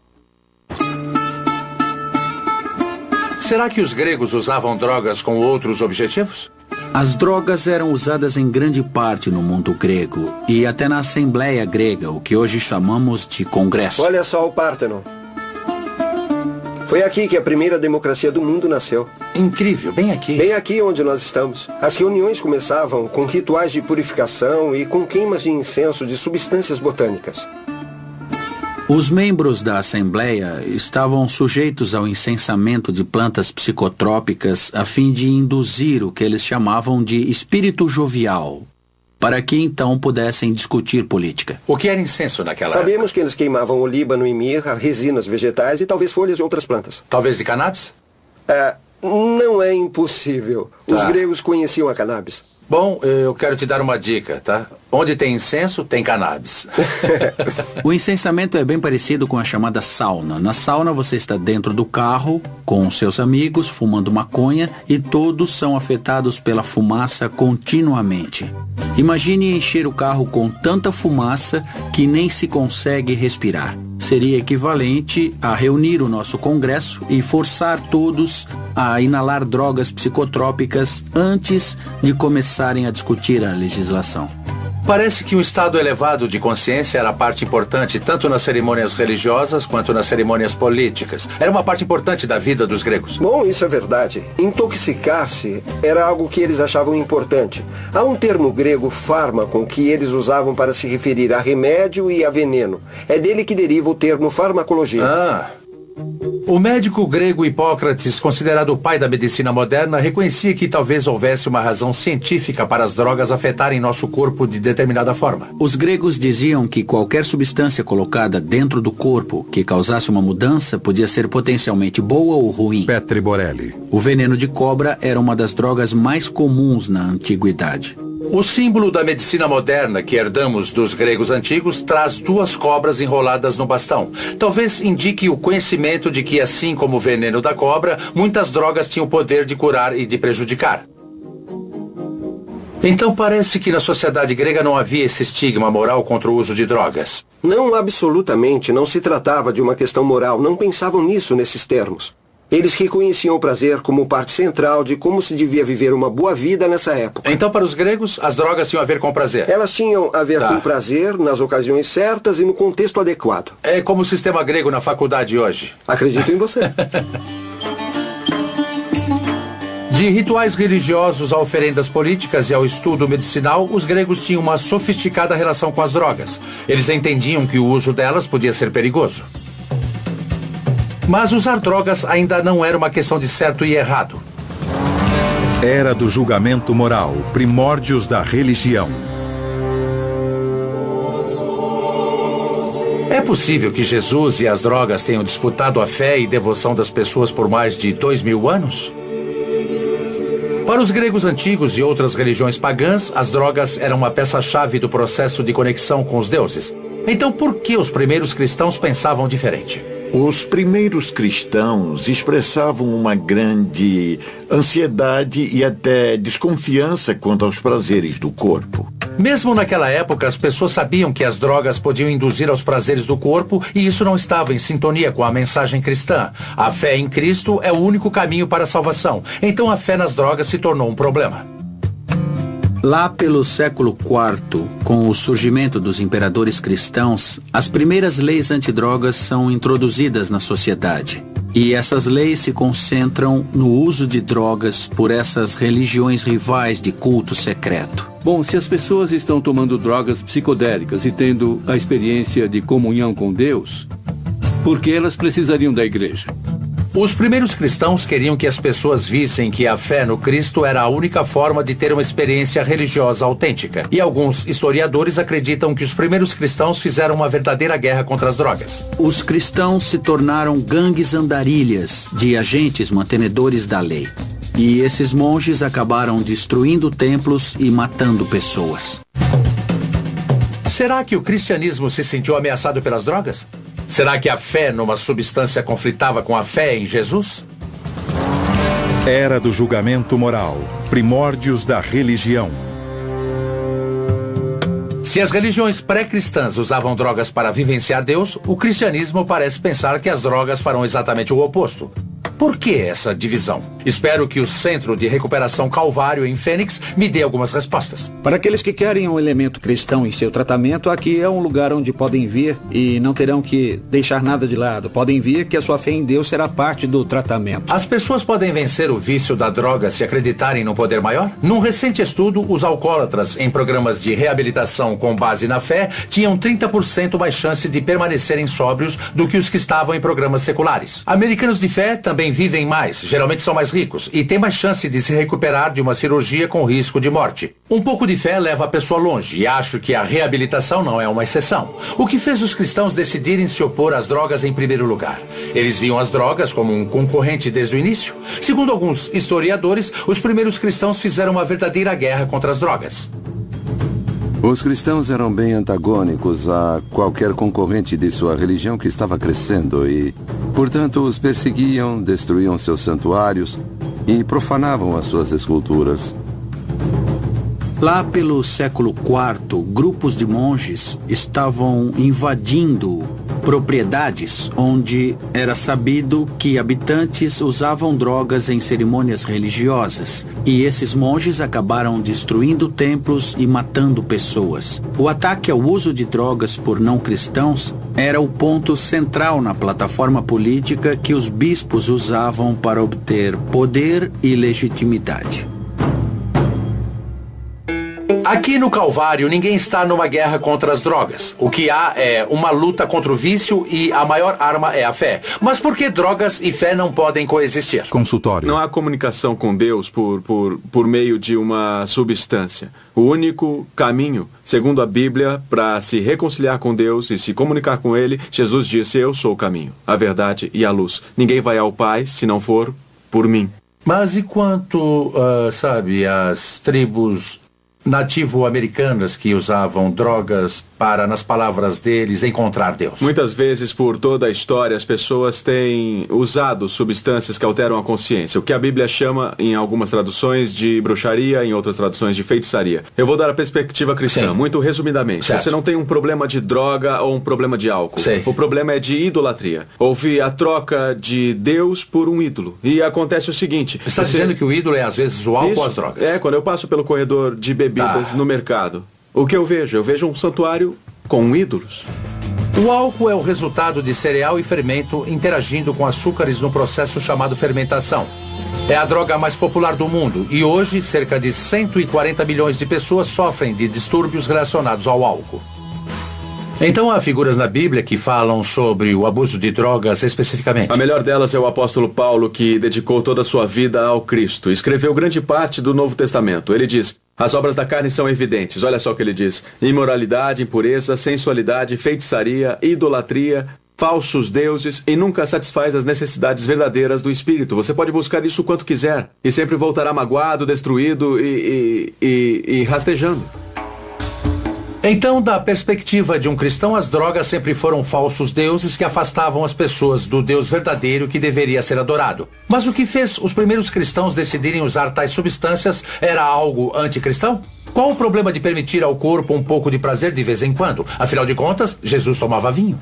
Será que os gregos usavam drogas com outros objetivos? As drogas eram usadas em grande parte no mundo grego e até na Assembleia Grega, o que hoje chamamos de Congresso. Olha só o Párteno. Foi aqui que a primeira democracia do mundo nasceu. Incrível, bem aqui. Bem aqui onde nós estamos. As reuniões começavam com rituais de purificação e com queimas de incenso de substâncias botânicas. Os membros da Assembleia estavam sujeitos ao incensamento de plantas psicotrópicas a fim de induzir o que eles chamavam de espírito jovial, para que então pudessem discutir política. O que era incenso naquela época? Sabemos que eles queimavam olíbano e mirra, resinas vegetais e talvez folhas de outras plantas. Talvez de cannabis? Não é impossível. Os gregos conheciam a cannabis. Bom, eu quero te dar uma dica, tá? Onde tem incenso, tem cannabis. O incensamento é bem parecido com a chamada sauna. Na sauna você está dentro do carro, com seus amigos, fumando maconha, e todos são afetados pela fumaça continuamente. Imagine encher o carro com tanta fumaça que nem se consegue respirar. Seria equivalente a reunir o nosso Congresso e forçar todos a inalar drogas psicotrópicas antes de começarem a discutir a legislação. Parece que um estado elevado de consciência era parte importante tanto nas cerimônias religiosas quanto nas cerimônias políticas. Era uma parte importante da vida dos gregos. Bom, isso é verdade. Intoxicar-se era algo que eles achavam importante. Há um termo grego, fármaco, que eles usavam para se referir a remédio e a veneno. É dele que deriva o termo farmacologia. O médico grego Hipócrates, considerado o pai da medicina moderna, reconhecia que talvez houvesse uma razão científica para as drogas afetarem nosso corpo de determinada forma. Os gregos diziam que qualquer substância colocada dentro do corpo que causasse uma mudança podia ser potencialmente boa ou ruim. Petri Borelli. O veneno de cobra era uma das drogas mais comuns na antiguidade. O símbolo da medicina moderna que herdamos dos gregos antigos traz 2 cobras enroladas no bastão. Talvez indique o conhecimento de que, assim como o veneno da cobra, muitas drogas tinham o poder de curar e de prejudicar. Então parece que na sociedade grega não havia esse estigma moral contra o uso de drogas. Não, absolutamente. Não se tratava de uma questão moral. Não pensavam nisso nesses termos. Eles reconheciam o prazer como parte central de como se devia viver uma boa vida nessa época. Então, para os gregos, as drogas tinham a ver com prazer? Elas tinham a ver com prazer, nas ocasiões certas e no contexto adequado. É como o sistema grego na faculdade hoje. Acredito em você. De rituais religiosos a oferendas políticas e ao estudo medicinal, os gregos tinham uma sofisticada relação com as drogas. Eles entendiam que o uso delas podia ser perigoso. Mas usar drogas ainda não era uma questão de certo e errado. Era do julgamento moral, primórdios da religião. É possível que Jesus e as drogas tenham disputado a fé e devoção das pessoas por mais de 2000 anos? Para os gregos antigos e outras religiões pagãs, as drogas eram uma peça-chave do processo de conexão com os deuses. Então, por que os primeiros cristãos pensavam diferente? Os primeiros cristãos expressavam uma grande ansiedade e até desconfiança quanto aos prazeres do corpo. Mesmo naquela época, as pessoas sabiam que as drogas podiam induzir aos prazeres do corpo e isso não estava em sintonia com a mensagem cristã. A fé em Cristo é o único caminho para a salvação. Então a fé nas drogas se tornou um problema. Lá pelo século IV, com o surgimento dos imperadores cristãos, as primeiras leis antidrogas são introduzidas na sociedade. E essas leis se concentram no uso de drogas por essas religiões rivais de culto secreto. Bom, se as pessoas estão tomando drogas psicodélicas e tendo a experiência de comunhão com Deus, por que elas precisariam da igreja? Os primeiros cristãos queriam que as pessoas vissem que a fé no Cristo era a única forma de ter uma experiência religiosa autêntica. E alguns historiadores acreditam que os primeiros cristãos fizeram uma verdadeira guerra contra as drogas. Os cristãos se tornaram gangues andarilhas de agentes mantenedores da lei. E esses monges acabaram destruindo templos e matando pessoas. Será que o cristianismo se sentiu ameaçado pelas drogas? Será que a fé numa substância conflitava com a fé em Jesus? Era do julgamento moral, primórdios da religião. Se as religiões pré-cristãs usavam drogas para vivenciar Deus, o cristianismo parece pensar que as drogas farão exatamente o oposto. Por que essa divisão? Espero que o Centro de Recuperação Calvário em Fênix me dê algumas respostas. Para aqueles que querem um elemento cristão em seu tratamento, aqui é um lugar onde podem vir e não terão que deixar nada de lado. Podem vir que a sua fé em Deus será parte do tratamento. As pessoas podem vencer o vício da droga se acreditarem no poder maior? Num recente estudo, os alcoólatras em programas de reabilitação com base na fé tinham 30% mais chance de permanecerem sóbrios do que os que estavam em programas seculares. Americanos de fé também vivem mais, geralmente são mais ricos, e têm mais chance de se recuperar de uma cirurgia com risco de morte. Um pouco de fé leva a pessoa longe, e acho que a reabilitação não é uma exceção. O que fez os cristãos decidirem se opor às drogas em primeiro lugar? Eles viam as drogas como um concorrente desde o início? Segundo alguns historiadores, os primeiros cristãos fizeram uma verdadeira guerra contra as drogas. Os cristãos eram bem antagônicos a qualquer concorrente de sua religião que estava crescendo e, portanto, os perseguiam, destruíam seus santuários e profanavam as suas esculturas. Lá pelo século IV, grupos de monges estavam invadindo propriedades onde era sabido que habitantes usavam drogas em cerimônias religiosas. E esses monges acabaram destruindo templos e matando pessoas. O ataque ao uso de drogas por não cristãos era o ponto central na plataforma política que os bispos usavam para obter poder e legitimidade. Aqui no Calvário, ninguém está numa guerra contra as drogas. O que há é uma luta contra o vício e a maior arma é a fé. Mas por que drogas e fé não podem coexistir? Consultório. Não há comunicação com Deus por meio de uma substância. O único caminho, segundo a Bíblia, para se reconciliar com Deus e se comunicar com Ele, Jesus disse: eu sou o caminho, a verdade e a luz. Ninguém vai ao Pai se não for por mim. Mas e quanto, as tribos nativo-americanas que usavam drogas para, nas palavras deles, encontrar Deus? Muitas vezes, por toda a história, as pessoas têm usado substâncias que alteram a consciência, o que a Bíblia chama, em algumas traduções, de bruxaria, em outras traduções, de feitiçaria. Eu vou dar a perspectiva cristã, muito resumidamente. Certo. Você não tem um problema de droga ou um problema de álcool. Sei. O problema é de idolatria. Houve a troca de Deus por um ídolo. E acontece o seguinte... Você está dizendo que o ídolo é, às vezes, o álcool ou as drogas? É, quando eu passo pelo corredor de bebidas no mercado, o que eu vejo? Eu vejo um santuário com ídolos. O álcool é o resultado de cereal e fermento interagindo com açúcares no processo chamado fermentação. É a droga mais popular do mundo e hoje cerca de 140 milhões de pessoas sofrem de distúrbios relacionados ao álcool. Então há figuras na Bíblia que falam sobre o abuso de drogas especificamente. A melhor delas é o apóstolo Paulo, que dedicou toda a sua vida ao Cristo. Escreveu grande parte do Novo Testamento. Ele diz: as obras da carne são evidentes. Olha só o que ele diz: imoralidade, impureza, sensualidade, feitiçaria, idolatria, falsos deuses, e nunca satisfaz as necessidades verdadeiras do espírito. Você pode buscar isso quanto quiser e sempre voltará magoado, destruído e rastejando. Então, da perspectiva de um cristão, as drogas sempre foram falsos deuses que afastavam as pessoas do Deus verdadeiro que deveria ser adorado. Mas o que fez os primeiros cristãos decidirem usar tais substâncias era algo anticristão? Qual o problema de permitir ao corpo um pouco de prazer de vez em quando? Afinal de contas, Jesus tomava vinho.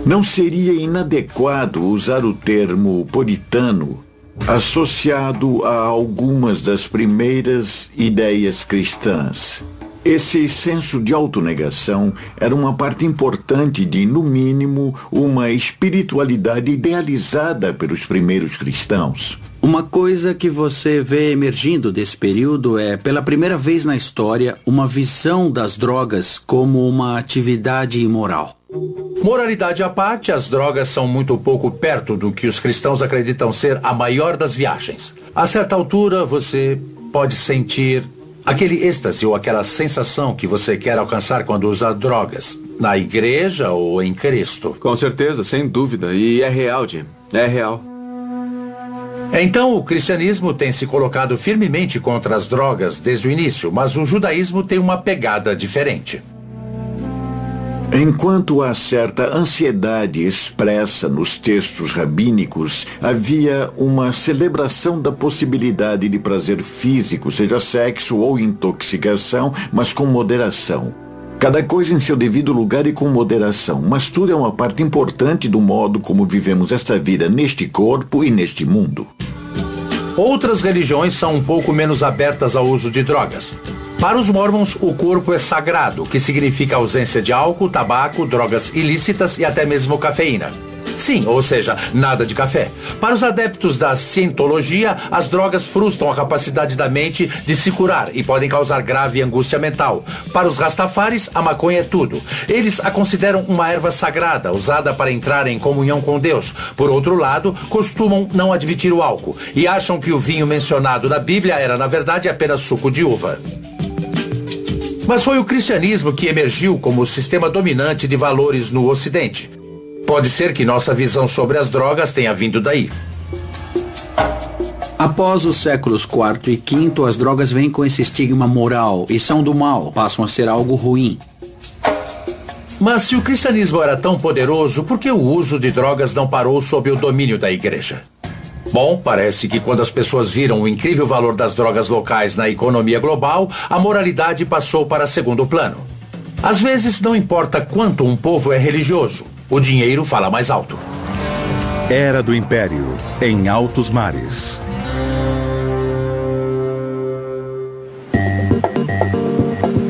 Não seria inadequado usar o termo puritano associado a algumas das primeiras ideias cristãs. Esse senso de autonegação era uma parte importante de, no mínimo, uma espiritualidade idealizada pelos primeiros cristãos. Uma coisa que você vê emergindo desse período é, pela primeira vez na história, uma visão das drogas como uma atividade imoral. Moralidade à parte, as drogas são muito pouco perto do que os cristãos acreditam ser a maior das viagens. A certa altura, você pode sentir aquele êxtase ou aquela sensação que você quer alcançar quando usa drogas, na igreja ou em Cristo. Com certeza, sem dúvida. E é real, Jim. É real. Então, o cristianismo tem se colocado firmemente contra as drogas desde o início, mas o judaísmo tem uma pegada diferente. Enquanto há certa ansiedade expressa nos textos rabínicos, havia uma celebração da possibilidade de prazer físico, seja sexo ou intoxicação, mas com moderação. Cada coisa em seu devido lugar e com moderação, mas tudo é uma parte importante do modo como vivemos esta vida neste corpo e neste mundo. Outras religiões são um pouco menos abertas ao uso de drogas. Para os mormons, o corpo é sagrado, que significa ausência de álcool, tabaco, drogas ilícitas e até mesmo cafeína. Sim, ou seja, nada de café. Para os adeptos da cientologia, as drogas frustram a capacidade da mente de se curar e podem causar grave angústia mental. Para os rastafaris, a maconha é tudo. Eles a consideram uma erva sagrada, usada para entrar em comunhão com Deus. Por outro lado, costumam não admitir o álcool e acham que o vinho mencionado na Bíblia era, na verdade, apenas suco de uva. Mas foi o cristianismo que emergiu como o sistema dominante de valores no Ocidente. Pode ser que nossa visão sobre as drogas tenha vindo daí. Após os séculos IV e V, as drogas vêm com esse estigma moral e são do mal, passam a ser algo ruim. Mas se o cristianismo era tão poderoso, por que o uso de drogas não parou sob o domínio da igreja? Bom, parece que quando as pessoas viram o incrível valor das drogas locais na economia global, a moralidade passou para segundo plano. Às vezes, não importa quanto um povo é religioso, o dinheiro fala mais alto. Era do Império, em altos mares.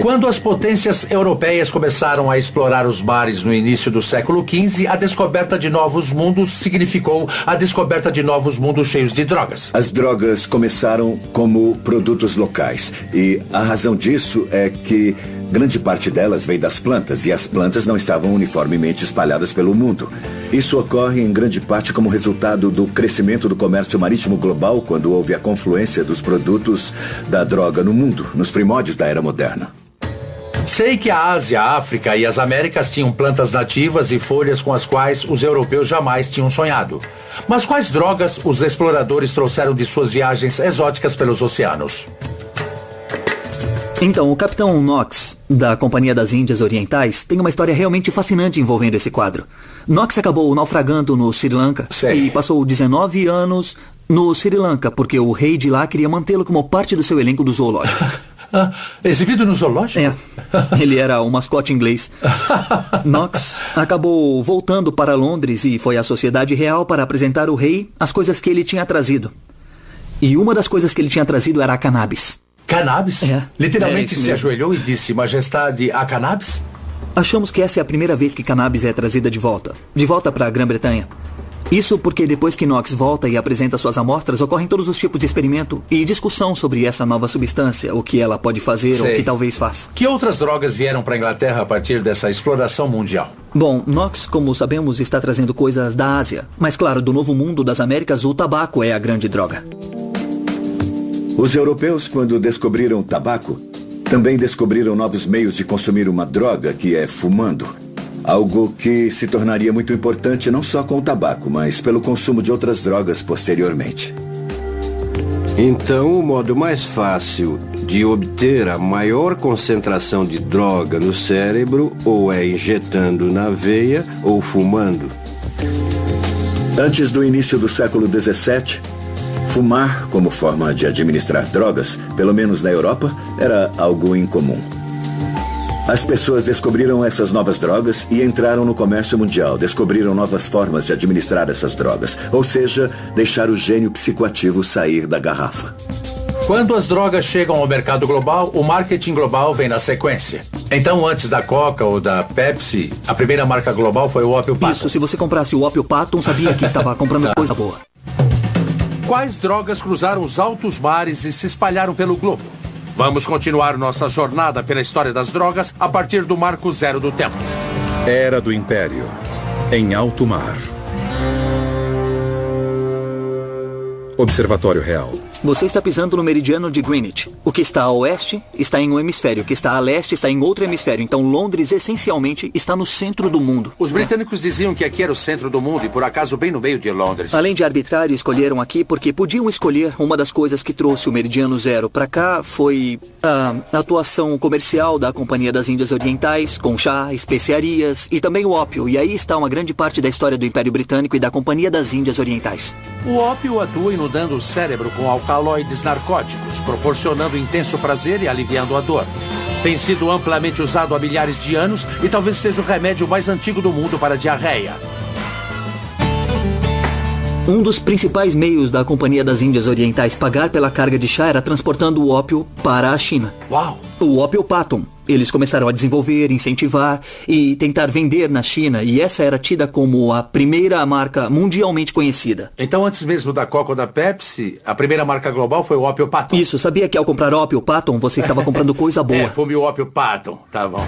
Quando as potências europeias começaram a explorar os mares no início do século XV, a descoberta de novos mundos significou a descoberta de novos mundos cheios de drogas. As drogas começaram como produtos locais e a razão disso é que grande parte delas vem das plantas e as plantas não estavam uniformemente espalhadas pelo mundo. Isso ocorre em grande parte como resultado do crescimento do comércio marítimo global quando houve a confluência dos produtos da droga no mundo, nos primórdios da Era Moderna. Sei que a Ásia, a África e as Américas tinham plantas nativas e folhas com as quais os europeus jamais tinham sonhado. Mas quais drogas os exploradores trouxeram de suas viagens exóticas pelos oceanos? Então, o capitão Knox, da Companhia das Índias Orientais, tem uma história realmente fascinante envolvendo esse quadro. Knox acabou naufragando no Sri Lanka e passou 19 anos no Sri Lanka, porque o rei de lá queria mantê-lo como parte do seu elenco do zoológico. Exibido no zoológico? É, ele era o mascote inglês. Knox acabou voltando para Londres e foi à Sociedade Real para apresentar ao rei as coisas que ele tinha trazido. E uma das coisas que ele tinha trazido era a cannabis. Cannabis? É. Literalmente se ajoelhou e disse, Majestade, a cannabis? Achamos que essa é a primeira vez que cannabis é trazida de volta para a Grã-Bretanha. Isso porque depois que Knox volta e apresenta suas amostras, ocorrem todos os tipos de experimento e discussão sobre essa nova substância, o que ela pode fazer ou o que talvez faça. Que outras drogas vieram para a Inglaterra a partir dessa exploração mundial? Bom, Knox, como sabemos, está trazendo coisas da Ásia. Mas claro, do Novo Mundo das Américas, o tabaco é a grande droga. Os europeus, quando descobriram o tabaco, também descobriram novos meios de consumir uma droga, que é fumando. Algo que se tornaria muito importante não só com o tabaco, mas pelo consumo de outras drogas posteriormente. Então, o modo mais fácil de obter a maior concentração de droga no cérebro ou é injetando na veia ou fumando. Antes do início do século XVII, fumar como forma de administrar drogas, pelo menos na Europa, era algo incomum. As pessoas descobriram essas novas drogas e entraram no comércio mundial. Descobriram novas formas de administrar essas drogas. Ou seja, deixar o gênio psicoativo sair da garrafa. Quando as drogas chegam ao mercado global, o marketing global vem na sequência. Então, antes da Coca ou da Pepsi, a primeira marca global foi o Ópio Patent. Isso, se você comprasse o Ópio Patent, sabia que estava comprando coisa boa. Quais drogas cruzaram os altos mares e se espalharam pelo globo? Vamos continuar nossa jornada pela história das drogas a partir do marco zero do tempo. Era do Império, em alto mar. Observatório Real. Você está pisando no meridiano de Greenwich. O que está a oeste está em um hemisfério, o que está a leste está em outro hemisfério. Então Londres, essencialmente, está no centro do mundo. Os britânicos diziam que aqui era o centro do mundo e, por acaso, bem no meio de Londres. Além de arbitrário, escolheram aqui porque podiam escolher. Uma das coisas que trouxe o meridiano zero para cá foi a atuação comercial da Companhia das Índias Orientais, com chá, especiarias e também o ópio. E aí está uma grande parte da história do Império Britânico e da Companhia das Índias Orientais. O ópio atua inundando o cérebro com alcaloides narcóticos, proporcionando intenso prazer e aliviando a dor. Tem sido amplamente usado há milhares de anos e talvez seja o remédio mais antigo do mundo para diarreia. Um dos principais meios da Companhia das Índias Orientais pagar pela carga de chá era transportando o ópio para a China. Uau! O Ópio Patent. Eles começaram a desenvolver, incentivar e tentar vender na China, e essa era tida como a primeira marca mundialmente conhecida. Então, antes mesmo da Coca ou da Pepsi, a primeira marca global foi o Ópio Patent. Isso, sabia que ao comprar Ópio Patent, você estava comprando coisa boa. Fume o Ópio Patent, tá bom.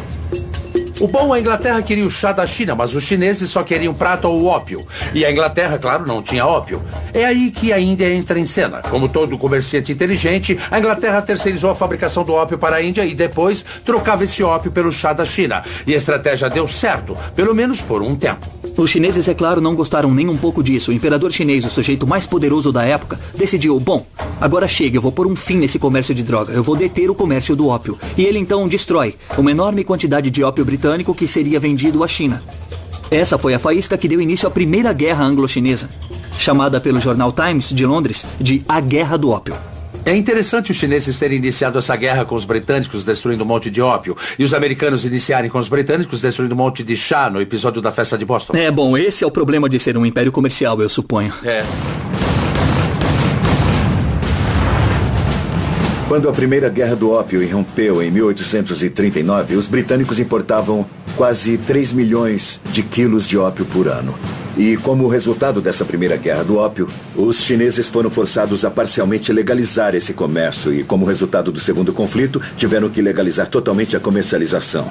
O bom, a Inglaterra queria o chá da China, mas os chineses só queriam prata ou ópio. E a Inglaterra, claro, não tinha ópio. É aí que a Índia entra em cena. Como todo comerciante inteligente, a Inglaterra terceirizou a fabricação do ópio para a Índia e depois trocava esse ópio pelo chá da China. E a estratégia deu certo, pelo menos por um tempo. Os chineses, é claro, não gostaram nem um pouco disso. O imperador chinês, o sujeito mais poderoso da época, decidiu, bom, agora chega, eu vou pôr um fim nesse comércio de droga. Eu vou deter o comércio do ópio. E ele então destrói uma enorme quantidade de ópio britânico que seria vendido à China. Essa foi a faísca que deu início à Primeira Guerra Anglo-Chinesa, chamada pelo jornal Times de Londres de a Guerra do Ópio. É interessante os chineses terem iniciado essa guerra com os britânicos destruindo um monte de ópio e os americanos iniciarem com os britânicos destruindo um monte de chá no episódio da festa de Boston. É, bom, esse é o problema de ser um império comercial, eu suponho. É. Quando a Primeira Guerra do Ópio irrompeu em 1839, os britânicos importavam quase 3 milhões de quilos de ópio por ano. E como resultado dessa Primeira Guerra do Ópio, os chineses foram forçados a parcialmente legalizar esse comércio e, como resultado do segundo conflito, tiveram que legalizar totalmente a comercialização.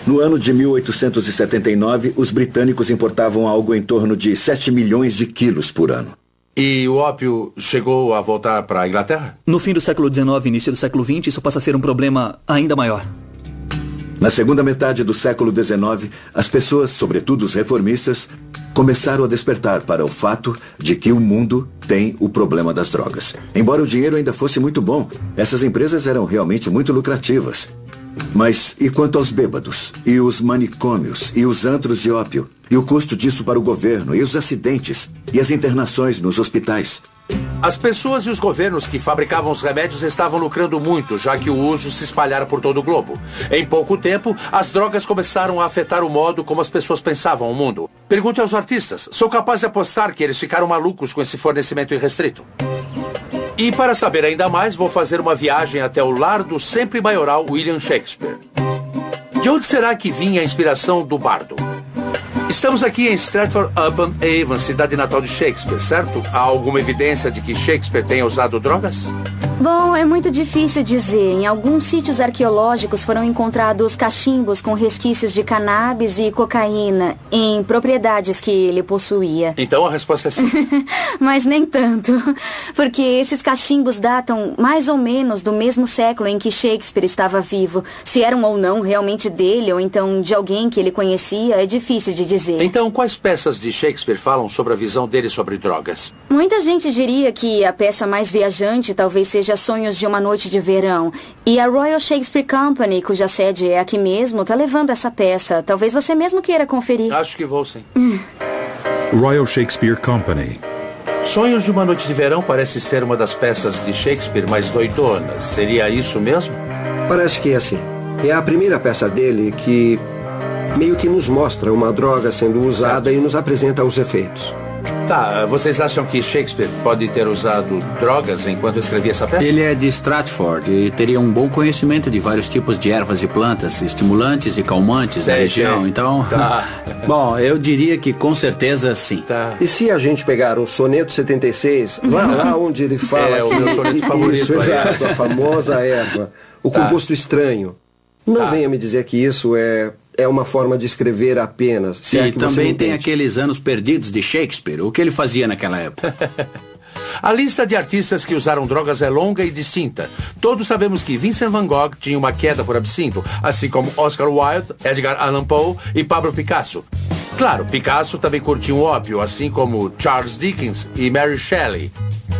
No ano de 1879, os britânicos importavam algo em torno de 7 milhões de quilos por ano. E o ópio chegou a voltar para a Inglaterra? No fim do século XIX e início do século XX, isso passa a ser um problema ainda maior. Na segunda metade do século XIX, as pessoas, sobretudo os reformistas, começaram a despertar para o fato de que o mundo tem o problema das drogas. Embora o dinheiro ainda fosse muito bom, essas empresas eram realmente muito lucrativas. Mas e quanto aos bêbados? E os manicômios? E os antros de ópio? E o custo disso para o governo? E os acidentes? E as internações nos hospitais? As pessoas e os governos que fabricavam os remédios estavam lucrando muito, já que o uso se espalhara por todo o globo. Em pouco tempo, as drogas começaram a afetar o modo como as pessoas pensavam o mundo. Pergunte aos artistas. Sou capaz de apostar que eles ficaram malucos com esse fornecimento irrestrito. E para saber ainda mais, vou fazer uma viagem até o lar do sempre maioral William Shakespeare. De onde será que vinha a inspiração do bardo? Estamos aqui em Stratford-upon-Avon, cidade natal de Shakespeare, certo? Há alguma evidência de que Shakespeare tenha usado drogas? Bom, é muito difícil dizer. Em alguns sítios arqueológicos foram encontrados cachimbos com resquícios de cannabis e cocaína em propriedades que ele possuía. Então a resposta é sim. Mas nem tanto. Porque esses cachimbos datam mais ou menos do mesmo século em que Shakespeare estava vivo. Se eram ou não realmente dele ou então de alguém que ele conhecia, é difícil de dizer. Então, quais peças de Shakespeare falam sobre a visão dele sobre drogas? Muita gente diria que a peça mais viajante talvez seja Sonhos de uma Noite de Verão. E a Royal Shakespeare Company, cuja sede é aqui mesmo, está levando essa peça. Talvez você mesmo queira conferir. Acho que vou, sim. Royal Shakespeare Company. Sonhos de uma Noite de Verão parece ser uma das peças de Shakespeare mais doidonas. Seria isso mesmo? Parece que é assim. É a primeira peça dele que meio que nos mostra uma droga sendo usada e nos apresenta os efeitos. Tá, vocês acham que Shakespeare pode ter usado drogas enquanto escrevia essa peça? Ele é de Stratford e teria um bom conhecimento de vários tipos de ervas e plantas, estimulantes e calmantes da região, então... Tá. Bom, eu diria que com certeza sim. Tá. E se a gente pegar o soneto 76, lá onde ele fala... É o meu soneto favorito. Isso, exato, a famosa erva, o composto estranho. Não venha me dizer que isso é uma forma de escrever apenas. Sim, também tem aqueles anos perdidos de Shakespeare. O que ele fazia naquela época? A lista de artistas que usaram drogas é longa e distinta. Todos sabemos que Vincent van Gogh tinha uma queda por absinto, assim como Oscar Wilde, Edgar Allan Poe e Pablo Picasso. Claro, Picasso também curtia um ópio, assim como Charles Dickens e Mary Shelley.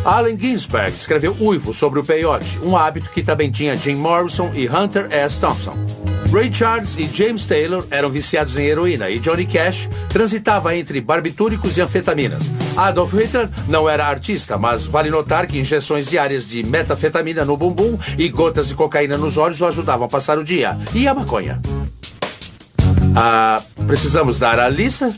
Allen Ginsberg escreveu Uivo sobre o peiote, um hábito que também tinha Jim Morrison e Hunter S. Thompson. Ray Charles e James Taylor eram viciados em heroína e Johnny Cash transitava entre barbitúricos e anfetaminas. Adolf Hitler não era artista, mas vale notar que injeções diárias de metafetamina no bumbum e gotas de cocaína nos olhos o ajudavam a passar o dia. E a maconha? Precisamos dar a lista?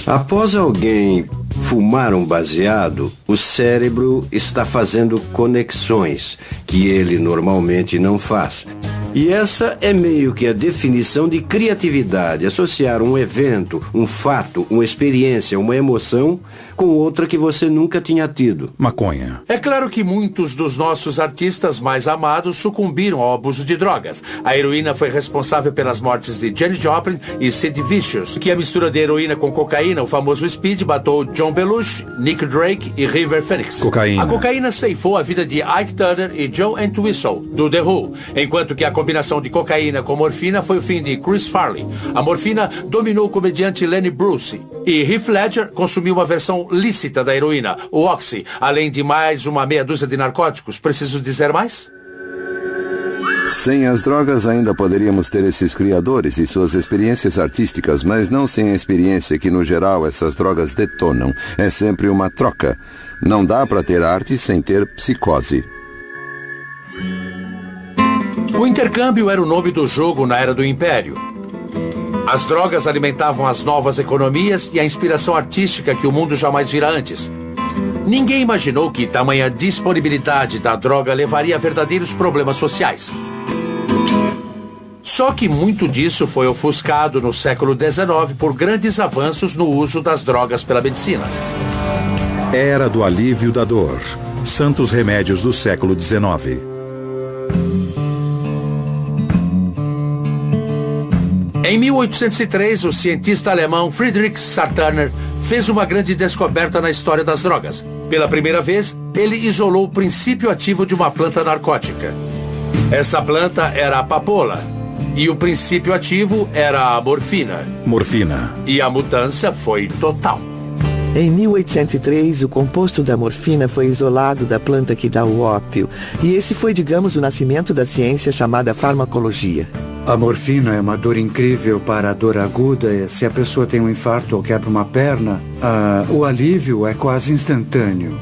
Após alguém fumar um baseado, o cérebro está fazendo conexões que ele normalmente não faz. E essa é meio que a definição de criatividade, associar um evento, um fato, uma experiência, uma emoção com outra que você nunca tinha tido. Maconha. É claro que muitos dos nossos artistas mais amados sucumbiram ao abuso de drogas. A heroína foi responsável pelas mortes de Janis Joplin e Sid Vicious, que a mistura de heroína com cocaína, o famoso Speed, matou John Belushi, Nick Drake e River Phoenix. Cocaína. A cocaína ceifou a vida de Ike Turner e Joe Entwistle, do The Who, enquanto que a combinação de cocaína com morfina foi o fim de Chris Farley. A morfina dominou o comediante Lenny Bruce e Heath Ledger consumiu uma versão lícita da heroína, o Oxy, além de mais uma meia dúzia de narcóticos. Preciso dizer mais? Sem as drogas ainda poderíamos ter esses criadores e suas experiências artísticas, mas não sem a experiência que no geral essas drogas detonam. É sempre uma troca. Não dá para ter arte sem ter psicose. O intercâmbio era o nome do jogo na era do Império. As drogas alimentavam as novas economias e a inspiração artística que o mundo jamais vira antes. Ninguém imaginou que tamanha disponibilidade da droga levaria a verdadeiros problemas sociais. Só que muito disso foi ofuscado no século XIX por grandes avanços no uso das drogas pela medicina. Era do alívio da dor. Santos remédios do século XIX. Em 1803, o cientista alemão Friedrich Sartaner fez uma grande descoberta na história das drogas. Pela primeira vez, ele isolou o princípio ativo de uma planta narcótica. Essa planta era a papoula. E o princípio ativo era a morfina. Morfina. E a mudança foi total. Em 1803, o composto da morfina foi isolado da planta que dá o ópio. E esse foi, digamos, o nascimento da ciência chamada farmacologia. A morfina é uma dor incrível para a dor aguda. Se a pessoa tem um infarto ou quebra uma perna, o alívio é quase instantâneo.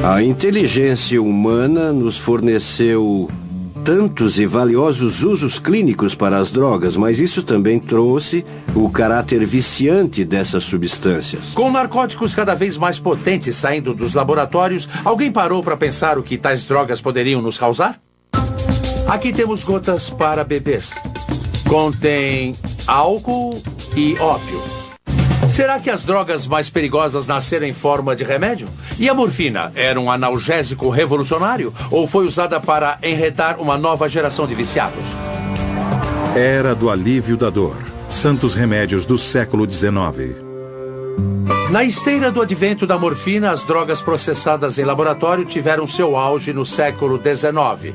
A inteligência humana nos forneceu tantos e valiosos usos clínicos para as drogas, mas isso também trouxe o caráter viciante dessas substâncias. Com narcóticos cada vez mais potentes saindo dos laboratórios, alguém parou para pensar o que tais drogas poderiam nos causar? Aqui temos gotas para bebês. Contém álcool e ópio. Será que as drogas mais perigosas nasceram em forma de remédio? E a morfina era um analgésico revolucionário? Ou foi usada para enredar uma nova geração de viciados? Era do alívio da dor. Santos remédios do século XIX. Na esteira do advento da morfina, as drogas processadas em laboratório tiveram seu auge no século XIX.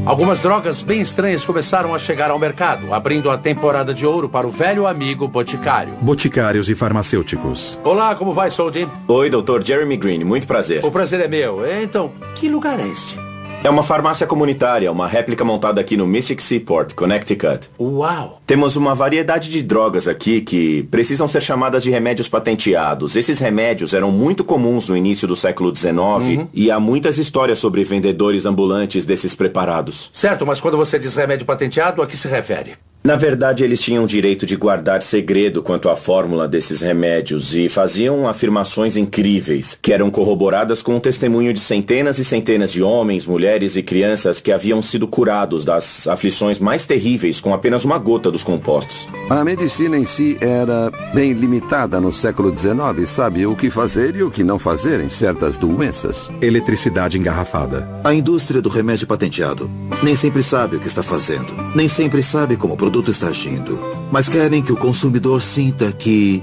Algumas drogas bem estranhas começaram a chegar ao mercado, abrindo a temporada de ouro para o velho amigo boticário. Boticários e farmacêuticos. Olá, como vai, Soldin? Oi, Dr. Jeremy Green, muito prazer. O prazer é meu. Então, que lugar é este? É uma farmácia comunitária, uma réplica montada aqui no Mystic Seaport, Connecticut. Uau! Temos uma variedade de drogas aqui que precisam ser chamadas de remédios patenteados. Esses remédios eram muito comuns no início do século XIX e há muitas histórias sobre vendedores ambulantes desses preparados. Certo, mas quando você diz remédio patenteado, a que se refere? Na verdade, eles tinham o direito de guardar segredo quanto à fórmula desses remédios e faziam afirmações incríveis, que eram corroboradas com o testemunho de centenas e centenas de homens, mulheres e crianças que haviam sido curados das aflições mais terríveis com apenas uma gota dos compostos. A medicina em si era bem limitada no século XIX, sabe o que fazer e o que não fazer em certas doenças. Eletricidade engarrafada. A indústria do remédio patenteado nem sempre sabe o que está fazendo, nem sempre sabe como o produto está agindo, mas querem que o consumidor sinta que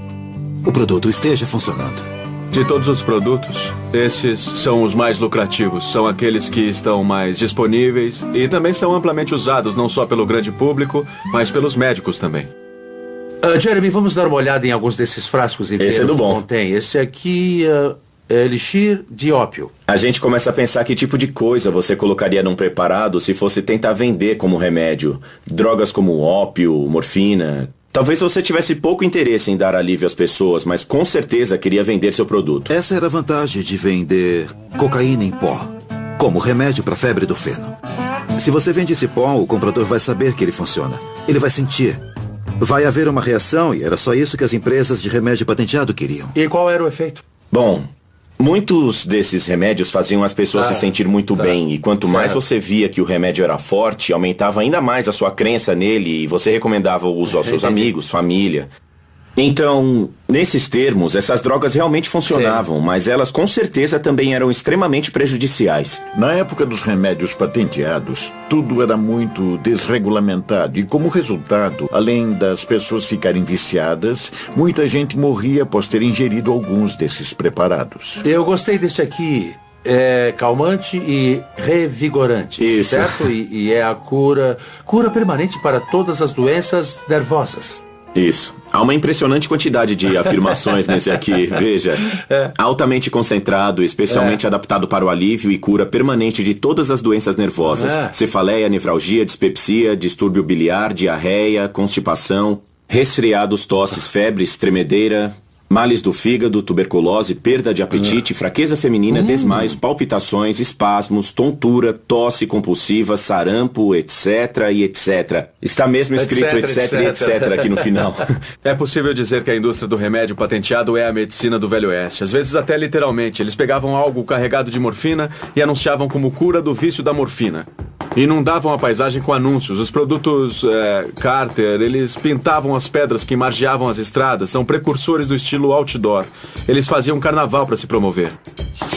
o produto esteja funcionando. De todos os produtos, esses são os mais lucrativos, são aqueles que estão mais disponíveis e também são amplamente usados não só pelo grande público, mas pelos médicos também. Jeremy, vamos dar uma olhada em alguns desses frascos e ver Esse é do bom. Contém. Esse aqui é elixir de ópio. A gente começa a pensar que tipo de coisa você colocaria num preparado se fosse tentar vender como remédio. Drogas como ópio, morfina. Talvez você tivesse pouco interesse em dar alívio às pessoas, mas com certeza queria vender seu produto. Essa era a vantagem de vender cocaína em pó, como remédio para a febre do feno. Se você vende esse pó, o comprador vai saber que ele funciona. Ele vai sentir. Vai haver uma reação e era só isso que as empresas de remédio patenteado queriam. E qual era o efeito? Bom, muitos desses remédios faziam as pessoas se sentir muito bem, e quanto mais você via que o remédio era forte, aumentava ainda mais a sua crença nele e você recomendava o uso aos seus amigos, família. Então, nesses termos, essas drogas realmente funcionavam, mas elas com certeza também eram extremamente prejudiciais. Na época dos remédios patenteados, tudo era muito desregulamentado e, como resultado, além das pessoas ficarem viciadas, muita gente morria após ter ingerido alguns desses preparados. Eu gostei deste aqui. É calmante e revigorante. Isso. Certo? E é a cura permanente para todas as doenças nervosas. Isso. Há uma impressionante quantidade de afirmações nesse aqui, veja. Altamente concentrado, especialmente adaptado para o alívio e cura permanente de todas as doenças nervosas. Cefaleia, nefralgia, dispepsia, distúrbio biliar, diarreia, constipação, resfriados, tosses, febres, tremedeira, males do fígado, tuberculose, perda de apetite, fraqueza feminina, desmaios, palpitações, espasmos, tontura, tosse compulsiva, sarampo, etc. e etc. Está mesmo escrito etc. e etc. aqui no final. É possível dizer que a indústria do remédio patenteado é a medicina do Velho Oeste. Às vezes até literalmente. Eles pegavam algo carregado de morfina e anunciavam como cura do vício da morfina. Inundavam a paisagem com anúncios. Os produtos Carter, eles pintavam as pedras que margeavam as estradas. São precursores do estilo outdoor. Eles faziam carnaval para se promover.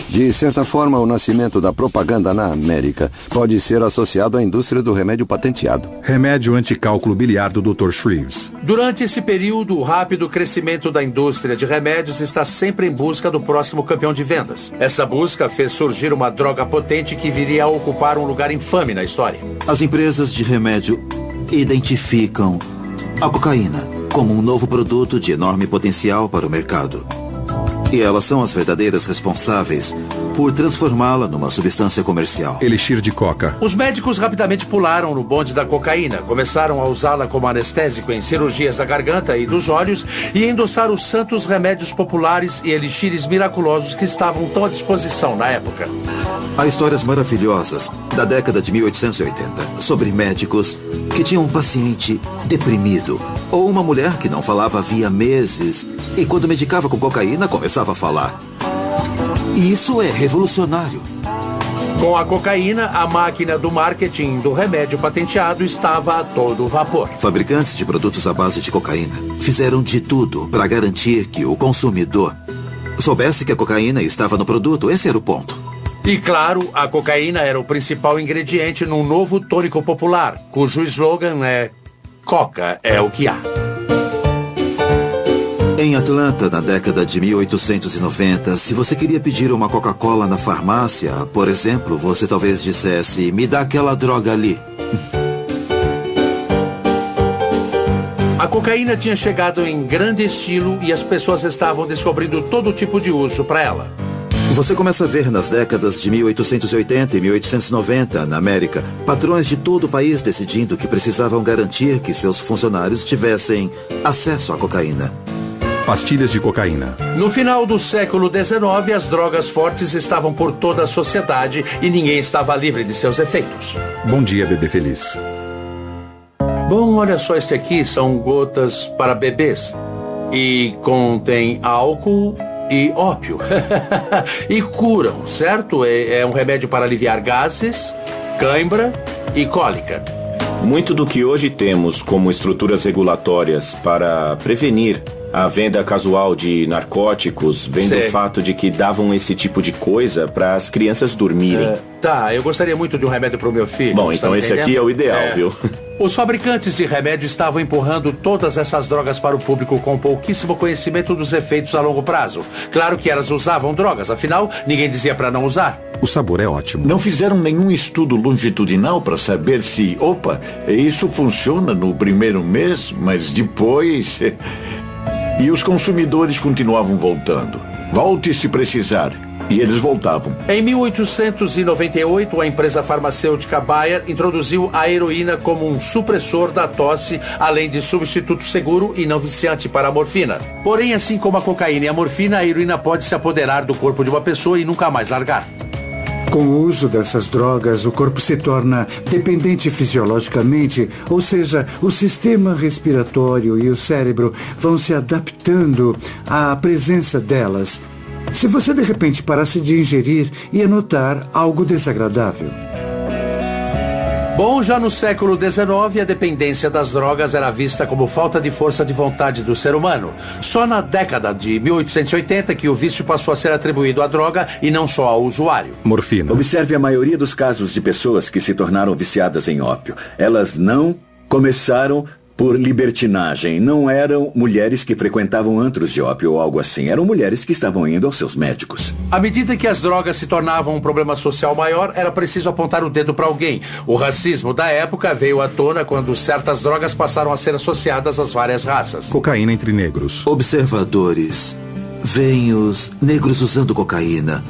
De certa forma, o nascimento da propaganda na América pode ser associado à indústria do remédio patenteado. Remédio anticálculo biliar do Dr. Shreves. Durante esse período, o rápido crescimento da indústria de remédios está sempre em busca do próximo campeão de vendas. Essa busca fez surgir uma droga potente que viria a ocupar um lugar infame na história. As empresas de remédio identificam a cocaína como um novo produto de enorme potencial para o mercado. E elas são as verdadeiras responsáveis por transformá-la numa substância comercial. Elixir de coca. Os médicos rapidamente pularam no bonde da cocaína, começaram a usá-la como anestésico em cirurgias da garganta e dos olhos e endossaram os santos remédios populares e elixires miraculosos que estavam tão à disposição na época. Há histórias maravilhosas da década de 1880 sobre médicos que tinham um paciente deprimido ou uma mulher que não falava havia meses e quando medicava com cocaína começava a falar. E isso é revolucionário. Com a cocaína, a máquina do marketing do remédio patenteado estava a todo vapor. Fabricantes de produtos à base de cocaína fizeram de tudo para garantir que o consumidor soubesse que a cocaína estava no produto. Esse era o ponto. E claro, a cocaína era o principal ingrediente num novo tônico popular, cujo slogan é Coca é o que há. Em Atlanta, na década de 1890, se você queria pedir uma Coca-Cola na farmácia, por exemplo, você talvez dissesse, me dá aquela droga ali. A cocaína tinha chegado em grande estilo e as pessoas estavam descobrindo todo tipo de uso para ela. Você começa a ver nas décadas de 1880 e 1890, na América, patrões de todo o país decidindo que precisavam garantir que seus funcionários tivessem acesso à cocaína. Pastilhas de cocaína. No final do século XIX, as drogas fortes estavam por toda a sociedade e ninguém estava livre de seus efeitos. Bom dia, bebê feliz. Bom, olha só, este aqui são gotas para bebês. E contém álcool e ópio. E curam, certo? É um remédio para aliviar gases, cãibra e cólica. Muito do que hoje temos como estruturas regulatórias para prevenir a venda casual de narcóticos vem do fato de que davam esse tipo de coisa para as crianças dormirem. Tá, eu gostaria muito de um remédio para o meu filho. Bom, então esse aqui é o ideal, viu? Os fabricantes de remédio estavam empurrando todas essas drogas para o público com pouquíssimo conhecimento dos efeitos a longo prazo. Claro que elas usavam drogas, afinal, ninguém dizia para não usar. O sabor é ótimo. Não fizeram nenhum estudo longitudinal para saber se, isso funciona no primeiro mês, mas depois... E os consumidores continuavam voltando. Volte se precisar. E eles voltavam. Em 1898, a empresa farmacêutica Bayer introduziu a heroína como um supressor da tosse, além de substituto seguro e não viciante para a morfina. Porém, assim como a cocaína e a morfina, a heroína pode se apoderar do corpo de uma pessoa e nunca mais largar. Com o uso dessas drogas, o corpo se torna dependente fisiologicamente, ou seja, o sistema respiratório e o cérebro vão se adaptando à presença delas. Se você de repente parasse de ingerir, ia notar algo desagradável. Bom, já no século XIX, a dependência das drogas era vista como falta de força de vontade do ser humano. Só na década de 1880 que o vício passou a ser atribuído à droga e não só ao usuário. Morfina. Observe a maioria dos casos de pessoas que se tornaram viciadas em ópio. Elas não começaram por libertinagem. Não eram mulheres que frequentavam antros de ópio ou algo assim. Eram mulheres que estavam indo aos seus médicos. À medida que as drogas se tornavam um problema social maior, era preciso apontar o dedo para alguém. O racismo da época veio à tona quando certas drogas passaram a ser associadas às várias raças. Cocaína entre negros. Observadores veem os negros usando cocaína.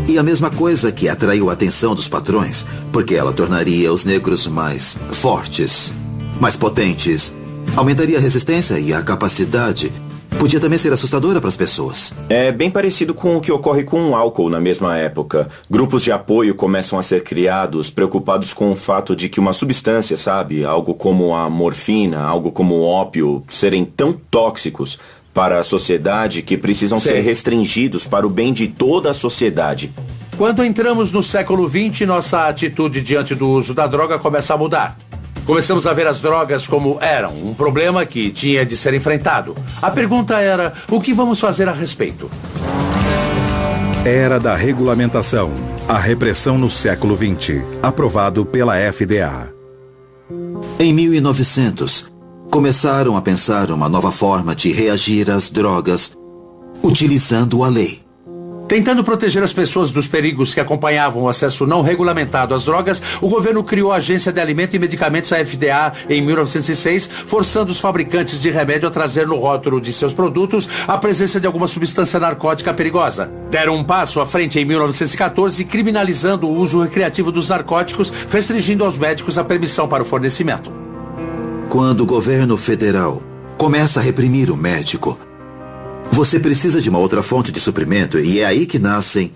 E a mesma coisa que atraiu a atenção dos patrões, porque ela tornaria os negros mais fortes, mais potentes, aumentaria a resistência e a capacidade. Podia também ser assustadora para as pessoas. É bem parecido com o que ocorre com o álcool na mesma época. Grupos de apoio começam a ser criados preocupados com o fato de que uma substância, algo como a morfina, algo como o ópio, serem tão tóxicos para a sociedade que precisam ser restringidos para o bem de toda a sociedade. Quando entramos no século XX, nossa atitude diante do uso da droga começa a mudar. Começamos a ver as drogas como eram, um problema que tinha de ser enfrentado. A pergunta era, o que vamos fazer a respeito? Era da regulamentação, a repressão no século XX, aprovado pela FDA. Em 1900, começaram a pensar uma nova forma de reagir às drogas, utilizando a lei. Tentando proteger as pessoas dos perigos que acompanhavam o acesso não regulamentado às drogas, o governo criou a Agência de Alimentos e Medicamentos, a FDA, em 1906, forçando os fabricantes de remédio a trazer no rótulo de seus produtos a presença de alguma substância narcótica perigosa. Deram um passo à frente em 1914, criminalizando o uso recreativo dos narcóticos, restringindo aos médicos a permissão para o fornecimento. Quando o governo federal começa a reprimir o médico, você precisa de uma outra fonte de suprimento e é aí que nascem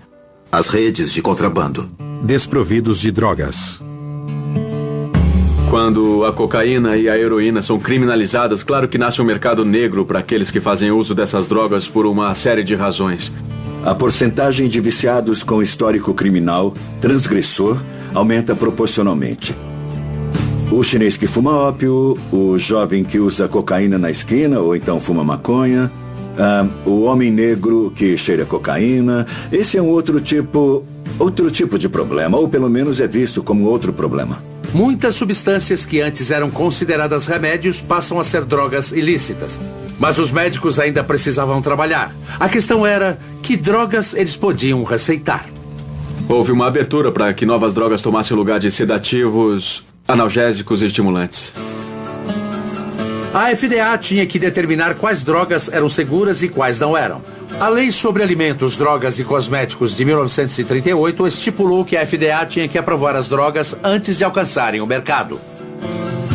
as redes de contrabando. Desprovidos de drogas. Quando a cocaína e a heroína são criminalizadas, claro que nasce um mercado negro para aqueles que fazem uso dessas drogas por uma série de razões. A porcentagem de viciados com histórico criminal, transgressor, aumenta proporcionalmente. O chinês que fuma ópio, o jovem que usa cocaína na esquina ou então fuma maconha, o homem negro que cheira cocaína, esse é um outro tipo de problema, ou pelo menos é visto como outro problema. Muitas substâncias que antes eram consideradas remédios passam a ser drogas ilícitas. Mas os médicos ainda precisavam trabalhar. A questão era que drogas eles podiam receitar. Houve uma abertura para que novas drogas tomassem o lugar de sedativos, analgésicos e estimulantes. A FDA tinha que determinar quais drogas eram seguras e quais não eram. A Lei sobre Alimentos, Drogas e Cosméticos de 1938 estipulou que a FDA tinha que aprovar as drogas antes de alcançarem o mercado.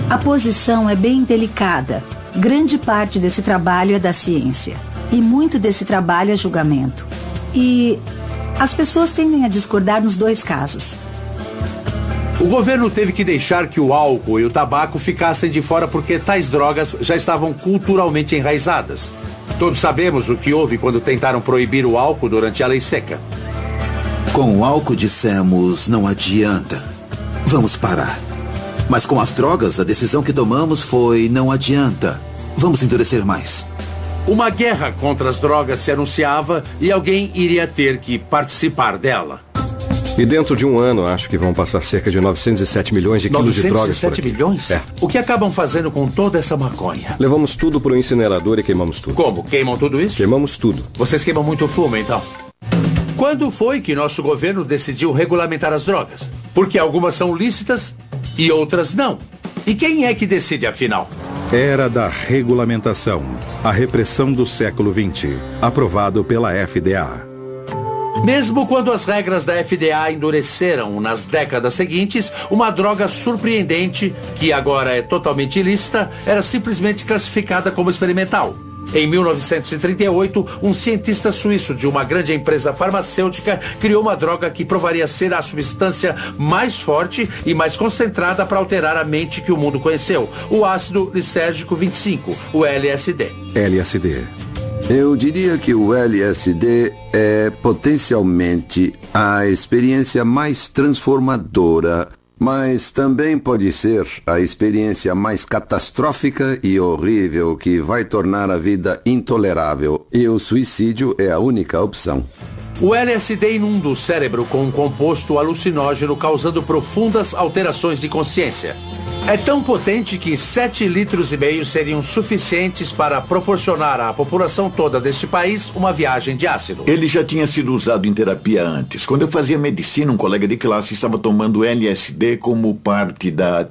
A posição é bem delicada. Grande parte desse trabalho é da ciência. E muito desse trabalho é julgamento. E as pessoas tendem a discordar nos dois casos. O governo teve que deixar que o álcool e o tabaco ficassem de fora porque tais drogas já estavam culturalmente enraizadas. Todos sabemos o que houve quando tentaram proibir o álcool durante a lei seca. Com o álcool dissemos, não adianta. Vamos parar. Mas com as drogas, a decisão que tomamos foi, não adianta. Vamos endurecer mais. Uma guerra contra as drogas se anunciava e alguém iria ter que participar dela. E dentro de um ano, acho que vão passar cerca de 907 milhões de quilos de drogas por aqui. 907 milhões? É. O que acabam fazendo com toda essa maconha? Levamos tudo para o incinerador e queimamos tudo. Como? Queimam tudo isso? Queimamos tudo. Vocês queimam muito fumo, então? Quando foi que nosso governo decidiu regulamentar as drogas? Porque algumas são lícitas e outras não. E quem é que decide, afinal? Era da regulamentação, a repressão do século XX, aprovado pela FDA. Mesmo quando as regras da FDA endureceram nas décadas seguintes, uma droga surpreendente, que agora é totalmente ilícita, era simplesmente classificada como experimental. Em 1938, um cientista suíço de uma grande empresa farmacêutica criou uma droga que provaria ser a substância mais forte e mais concentrada para alterar a mente que o mundo conheceu, o ácido lisérgico 25, o LSD. LSD. Eu diria que o LSD é potencialmente a experiência mais transformadora, mas também pode ser a experiência mais catastrófica e horrível que vai tornar a vida intolerável. E o suicídio é a única opção. O LSD inunda o cérebro com um composto alucinógeno causando profundas alterações de consciência. É tão potente que 7,5 litros seriam suficientes para proporcionar à população toda deste país uma viagem de ácido. Ele já tinha sido usado em terapia antes. Quando eu fazia medicina, um colega de classe estava tomando LSD como parte da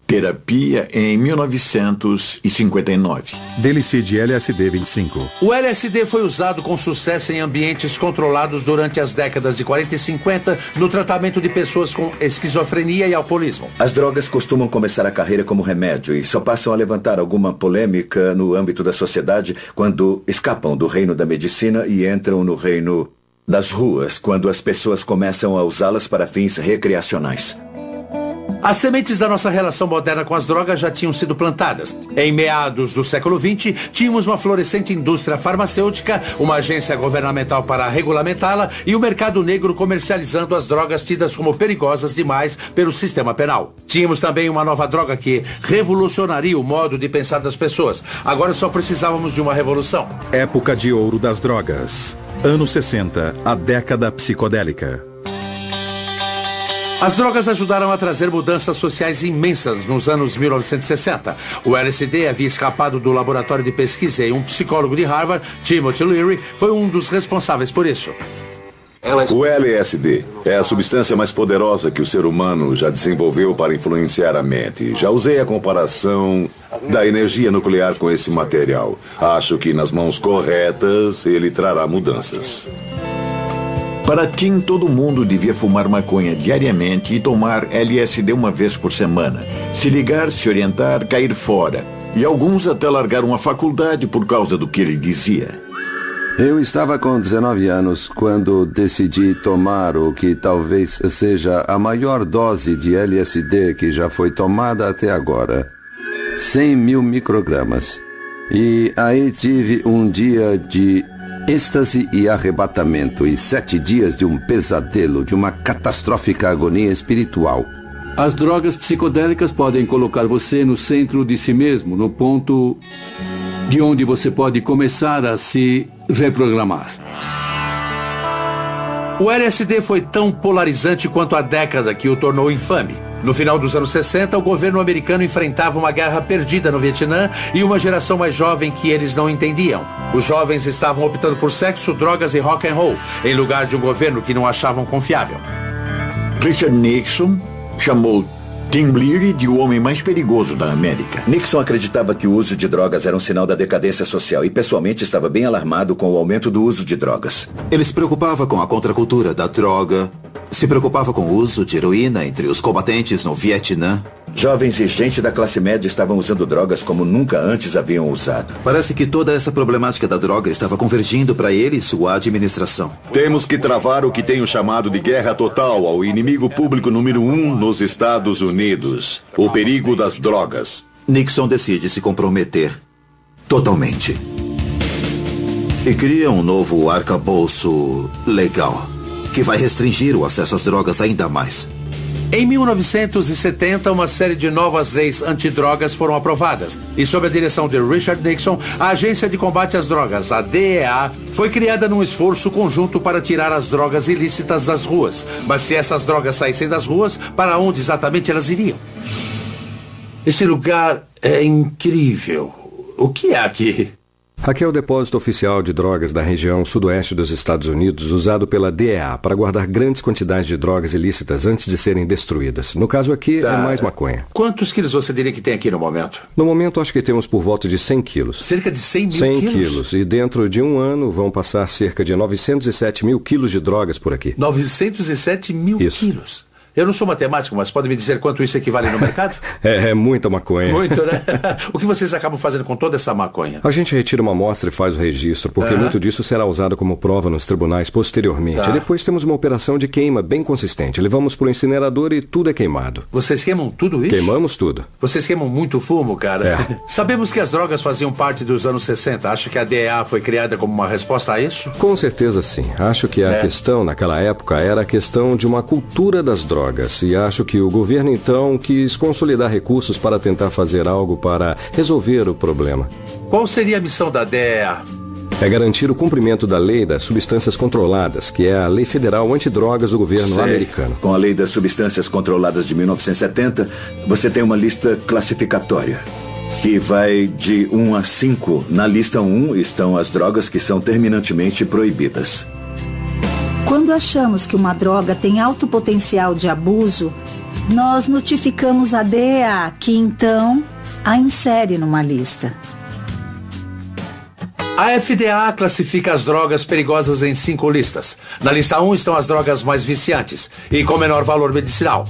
terapia em 1959. Delicide LSD 25. O LSD foi usado com sucesso em ambientes controlados durante as décadas de 40 e 50 no tratamento de pessoas com esquizofrenia e alcoolismo. As drogas costumam começar a carreira como remédio e só passam a levantar alguma polêmica no âmbito da sociedade quando escapam do reino da medicina e entram no reino das ruas, quando as pessoas começam a usá-las para fins recreacionais. As sementes da nossa relação moderna com as drogas já tinham sido plantadas. Em meados do século XX, tínhamos uma florescente indústria farmacêutica, uma agência governamental para regulamentá-la e o mercado negro comercializando as drogas tidas como perigosas demais pelo sistema penal. Tínhamos também uma nova droga que revolucionaria o modo de pensar das pessoas. Agora só precisávamos de uma revolução. Época de ouro das drogas. Anos 60, a década psicodélica. As drogas ajudaram a trazer mudanças sociais imensas nos anos 1960. O LSD havia escapado do laboratório de pesquisa e um psicólogo de Harvard, Timothy Leary, foi um dos responsáveis por isso. O LSD é a substância mais poderosa que o ser humano já desenvolveu para influenciar a mente. Já usei a comparação da energia nuclear com esse material. Acho que nas mãos corretas ele trará mudanças. Para Tim, todo mundo devia fumar maconha diariamente e tomar LSD uma vez por semana. Se ligar, se orientar, cair fora. E alguns até largaram a faculdade por causa do que ele dizia. Eu estava com 19 anos quando decidi tomar o que talvez seja a maior dose de LSD que já foi tomada até agora. 100 mil microgramas. E aí tive um dia de Êxtase e arrebatamento e 7 dias de um pesadelo, de uma catastrófica agonia espiritual. As drogas psicodélicas podem colocar você no centro de si mesmo, no ponto de onde você pode começar a se reprogramar. O LSD foi tão polarizante quanto a década que o tornou infame. No final dos anos 60, o governo americano enfrentava uma guerra perdida no Vietnã e uma geração mais jovem que eles não entendiam. Os jovens estavam optando por sexo, drogas e rock and roll, em lugar de um governo que não achavam confiável. Richard Nixon chamou Tim Leary de o homem mais perigoso da América. Nixon acreditava que o uso de drogas era um sinal da decadência social e pessoalmente estava bem alarmado com o aumento do uso de drogas. Ele se preocupava com a contracultura da droga, se preocupava com o uso de heroína entre os combatentes no Vietnã. Jovens e gente da classe média estavam usando drogas como nunca antes haviam usado. Parece que toda essa problemática da droga estava convergindo para ele e sua administração. Temos que travar o que tenho chamado de guerra total ao inimigo público número 1 nos Estados Unidos. O perigo das drogas. Nixon decide se comprometer totalmente. E cria um novo arcabouço legal, que vai restringir o acesso às drogas ainda mais. Em 1970, uma série de novas leis antidrogas foram aprovadas. E sob a direção de Richard Nixon, a Agência de Combate às Drogas, a DEA, foi criada num esforço conjunto para tirar as drogas ilícitas das ruas. Mas se essas drogas saíssem das ruas, para onde exatamente elas iriam? Esse lugar é incrível. O que é aqui? Aqui é o depósito oficial de drogas da região sudoeste dos Estados Unidos, usado pela DEA para guardar grandes quantidades de drogas ilícitas antes de serem destruídas. No caso aqui, é mais maconha. Quantos quilos você diria que tem aqui no momento? No momento, acho que temos por volta de 100 quilos. Cerca de 100 mil 100 quilos? quilos. E dentro de um ano vão passar cerca de 907 mil quilos de drogas por aqui. 907 mil quilos? Eu não sou matemático, mas pode me dizer quanto isso equivale no mercado? É muita maconha. Muito, né? O que vocês acabam fazendo com toda essa maconha? A gente retira uma amostra e faz o registro, porque muito disso será usado como prova nos tribunais posteriormente. E depois temos uma operação de queima bem consistente. Levamos para o incinerador e tudo é queimado. Vocês queimam tudo isso? Queimamos tudo. Vocês queimam muito fumo, cara. Sabemos que as drogas faziam parte dos anos 60. Acha que a DEA foi criada como uma resposta a isso? Com certeza sim. Acho que a questão naquela época era a questão de uma cultura das drogas. E acho que o governo então quis consolidar recursos para tentar fazer algo para resolver o problema. Qual seria a missão da DEA? É garantir o cumprimento da lei das substâncias controladas, que é a lei federal antidrogas do governo americano. Com a lei das substâncias controladas de 1970, você tem uma lista classificatória, que vai de 1 a 5. Na lista 1 estão as drogas que são terminantemente proibidas. Quando achamos que uma droga tem alto potencial de abuso, nós notificamos a DEA, que então a insere numa lista. A FDA classifica as drogas perigosas em 5 listas. Na lista 1 estão as drogas mais viciantes e com menor valor medicinal.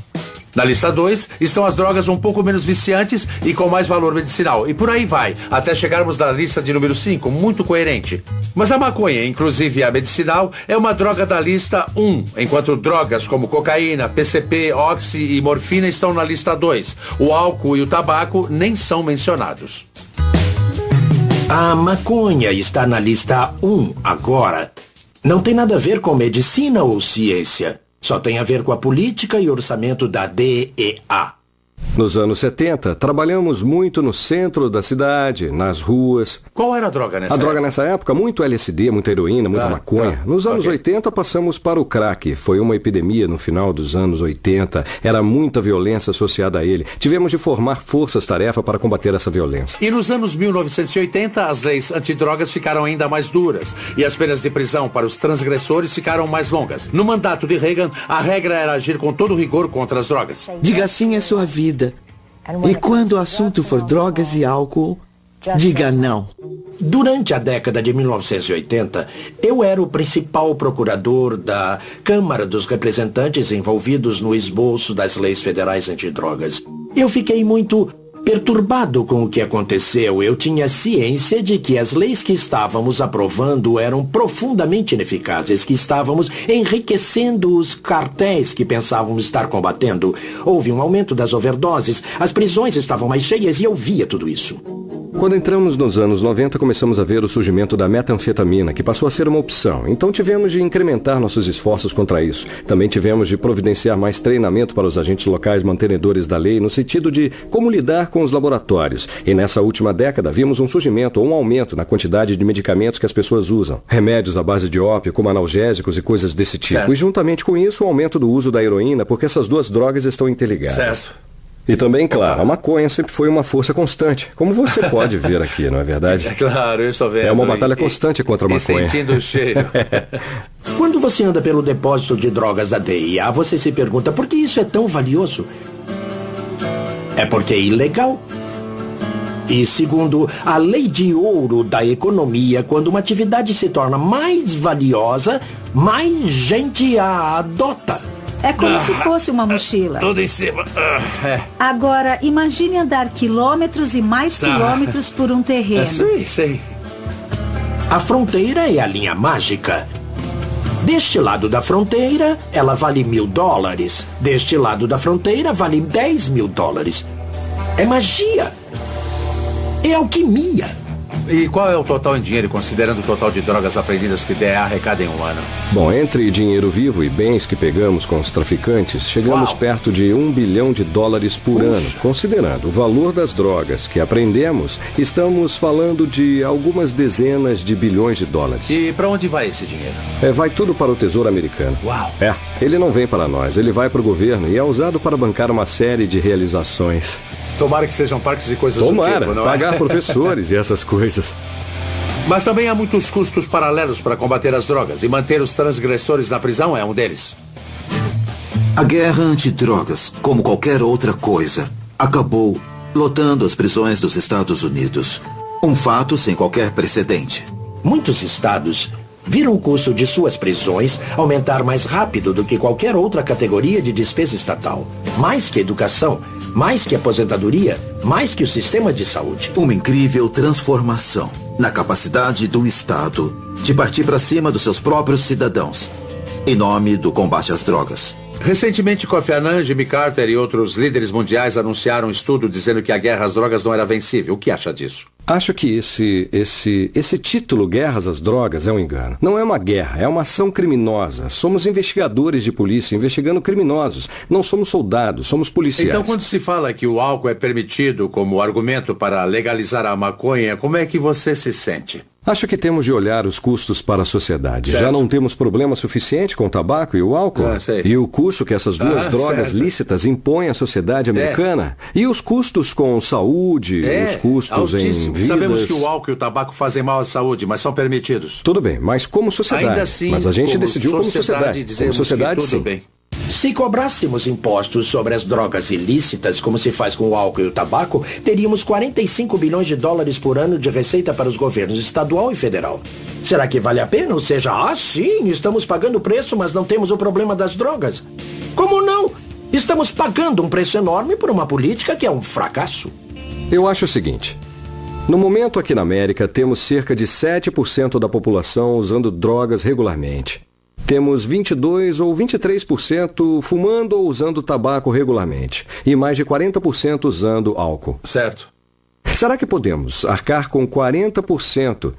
Na lista 2 estão as drogas um pouco menos viciantes e com mais valor medicinal. E por aí vai, até chegarmos na lista de número 5, muito coerente. Mas a maconha, inclusive a medicinal, é uma droga da lista 1, enquanto drogas como cocaína, PCP, oxi e morfina estão na lista 2. O álcool e o tabaco nem são mencionados. A maconha está na lista 1 agora. Não tem nada a ver com medicina ou ciência. Só tem a ver com a política e orçamento da DEA. Nos anos 70, trabalhamos muito no centro da cidade, nas ruas. Qual era a droga nessa época? A droga nessa época, muito LSD, muita heroína, muita maconha. Nos anos 80, passamos para o crack. Foi uma epidemia no final dos anos 80. Era muita violência associada a ele. Tivemos de formar forças-tarefa para combater essa violência. E nos anos 1980, as leis antidrogas ficaram ainda mais duras. E as penas de prisão para os transgressores ficaram mais longas. No mandato de Reagan, a regra era agir com todo rigor contra as drogas. Diga sim à sua vida. E quando o assunto for drogas e álcool, diga não. Durante a década de 1980, eu era o principal procurador da Câmara dos Representantes envolvidos no esboço das leis federais antidrogas. Eu fiquei muito perturbado com o que aconteceu. Eu tinha ciência de que as leis que estávamos aprovando eram profundamente ineficazes, que estávamos enriquecendo os cartéis que pensávamos estar combatendo. Houve um aumento das overdoses, as prisões estavam mais cheias e eu via tudo isso. Quando entramos nos anos 90, começamos a ver o surgimento da metanfetamina, que passou a ser uma opção. Então tivemos de incrementar nossos esforços contra isso. Também tivemos de providenciar mais treinamento para os agentes locais mantenedores da lei, no sentido de como lidar com os laboratórios. E nessa última década, vimos um surgimento ou um aumento na quantidade de medicamentos que as pessoas usam. Remédios à base de ópio, como analgésicos e coisas desse tipo. Certo. E juntamente com isso, o aumento do uso da heroína, porque essas duas drogas estão interligadas. Certo. E também, claro, a maconha sempre foi uma força constante, como você pode ver aqui, não é verdade? É claro, eu estou vendo. É uma batalha constante contra a maconha. E sentindo o cheiro. Quando você anda pelo depósito de drogas da DEA, você se pergunta por que isso é tão valioso? É porque é ilegal. E segundo a lei de ouro da economia, quando uma atividade se torna mais valiosa, mais gente a adota. É como se fosse uma mochila. Tudo em cima. Agora, imagine andar quilômetros e mais quilômetros por um terreno. Sei. A fronteira é a linha mágica. Deste lado da fronteira, ela vale $1.000. Deste lado da fronteira, vale $10.000. É magia. É alquimia. E qual é o total em dinheiro, considerando o total de drogas apreendidas que DEA arrecada em um ano? Bom, entre dinheiro vivo e bens que pegamos com os traficantes, chegamos perto de $1 bilhão por ano. Considerando o valor das drogas que apreendemos, estamos falando de algumas dezenas de bilhões de dólares. E para onde vai esse dinheiro? Vai tudo para o Tesouro Americano. Uau! Ele não vem para nós, ele vai para o governo e é usado para bancar uma série de realizações. Tomara que sejam parques e coisas Tomara, do tipo, não é? Pagar professores e essas coisas. Mas também há muitos custos paralelos para combater as drogas, e manter os transgressores na prisão é um deles. A guerra antidrogas, como qualquer outra coisa, acabou lotando as prisões dos Estados Unidos. Um fato sem qualquer precedente. Muitos estados viram o custo de suas prisões aumentar mais rápido do que qualquer outra categoria de despesa estatal. Mais que educação, mais que aposentadoria, mais que o sistema de saúde. Uma incrível transformação na capacidade do Estado de partir para cima dos seus próprios cidadãos, em nome do combate às drogas. Recentemente, Kofi Annan, Jimmy Carter e outros líderes mundiais anunciaram um estudo dizendo que a guerra às drogas não era vencível. O que acha disso? Acho que esse título, Guerras às Drogas, é um engano. Não é uma guerra, é uma ação criminosa. Somos investigadores de polícia investigando criminosos. Não somos soldados, somos policiais. Então, quando se fala que o álcool é permitido como argumento para legalizar a maconha, como é que você se sente? Acho que temos de olhar os custos para a sociedade. Certo. Já não temos problema suficiente com o tabaco e o álcool? E o custo que essas duas drogas lícitas impõem à sociedade americana? E os custos com saúde, os custos altíssimo. Em vidas... Sabemos que o álcool e o tabaco fazem mal à saúde, mas são permitidos. Tudo bem, mas como sociedade. Ainda assim, mas a gente decidiu como sociedade. Como sociedade, sim. Bem. Se cobrássemos impostos sobre as drogas ilícitas, como se faz com o álcool e o tabaco, teríamos $45 bilhões por ano de receita para os governos estadual e federal. Será que vale a pena? Ou seja, sim, estamos pagando o preço, mas não temos o problema das drogas. Como não? Estamos pagando um preço enorme por uma política que é um fracasso. Eu acho o seguinte. No momento aqui na América, temos cerca de 7% da população usando drogas regularmente. Temos 22% ou 23% fumando ou usando tabaco regularmente. E mais de 40% usando álcool. Certo. Será que podemos arcar com 40%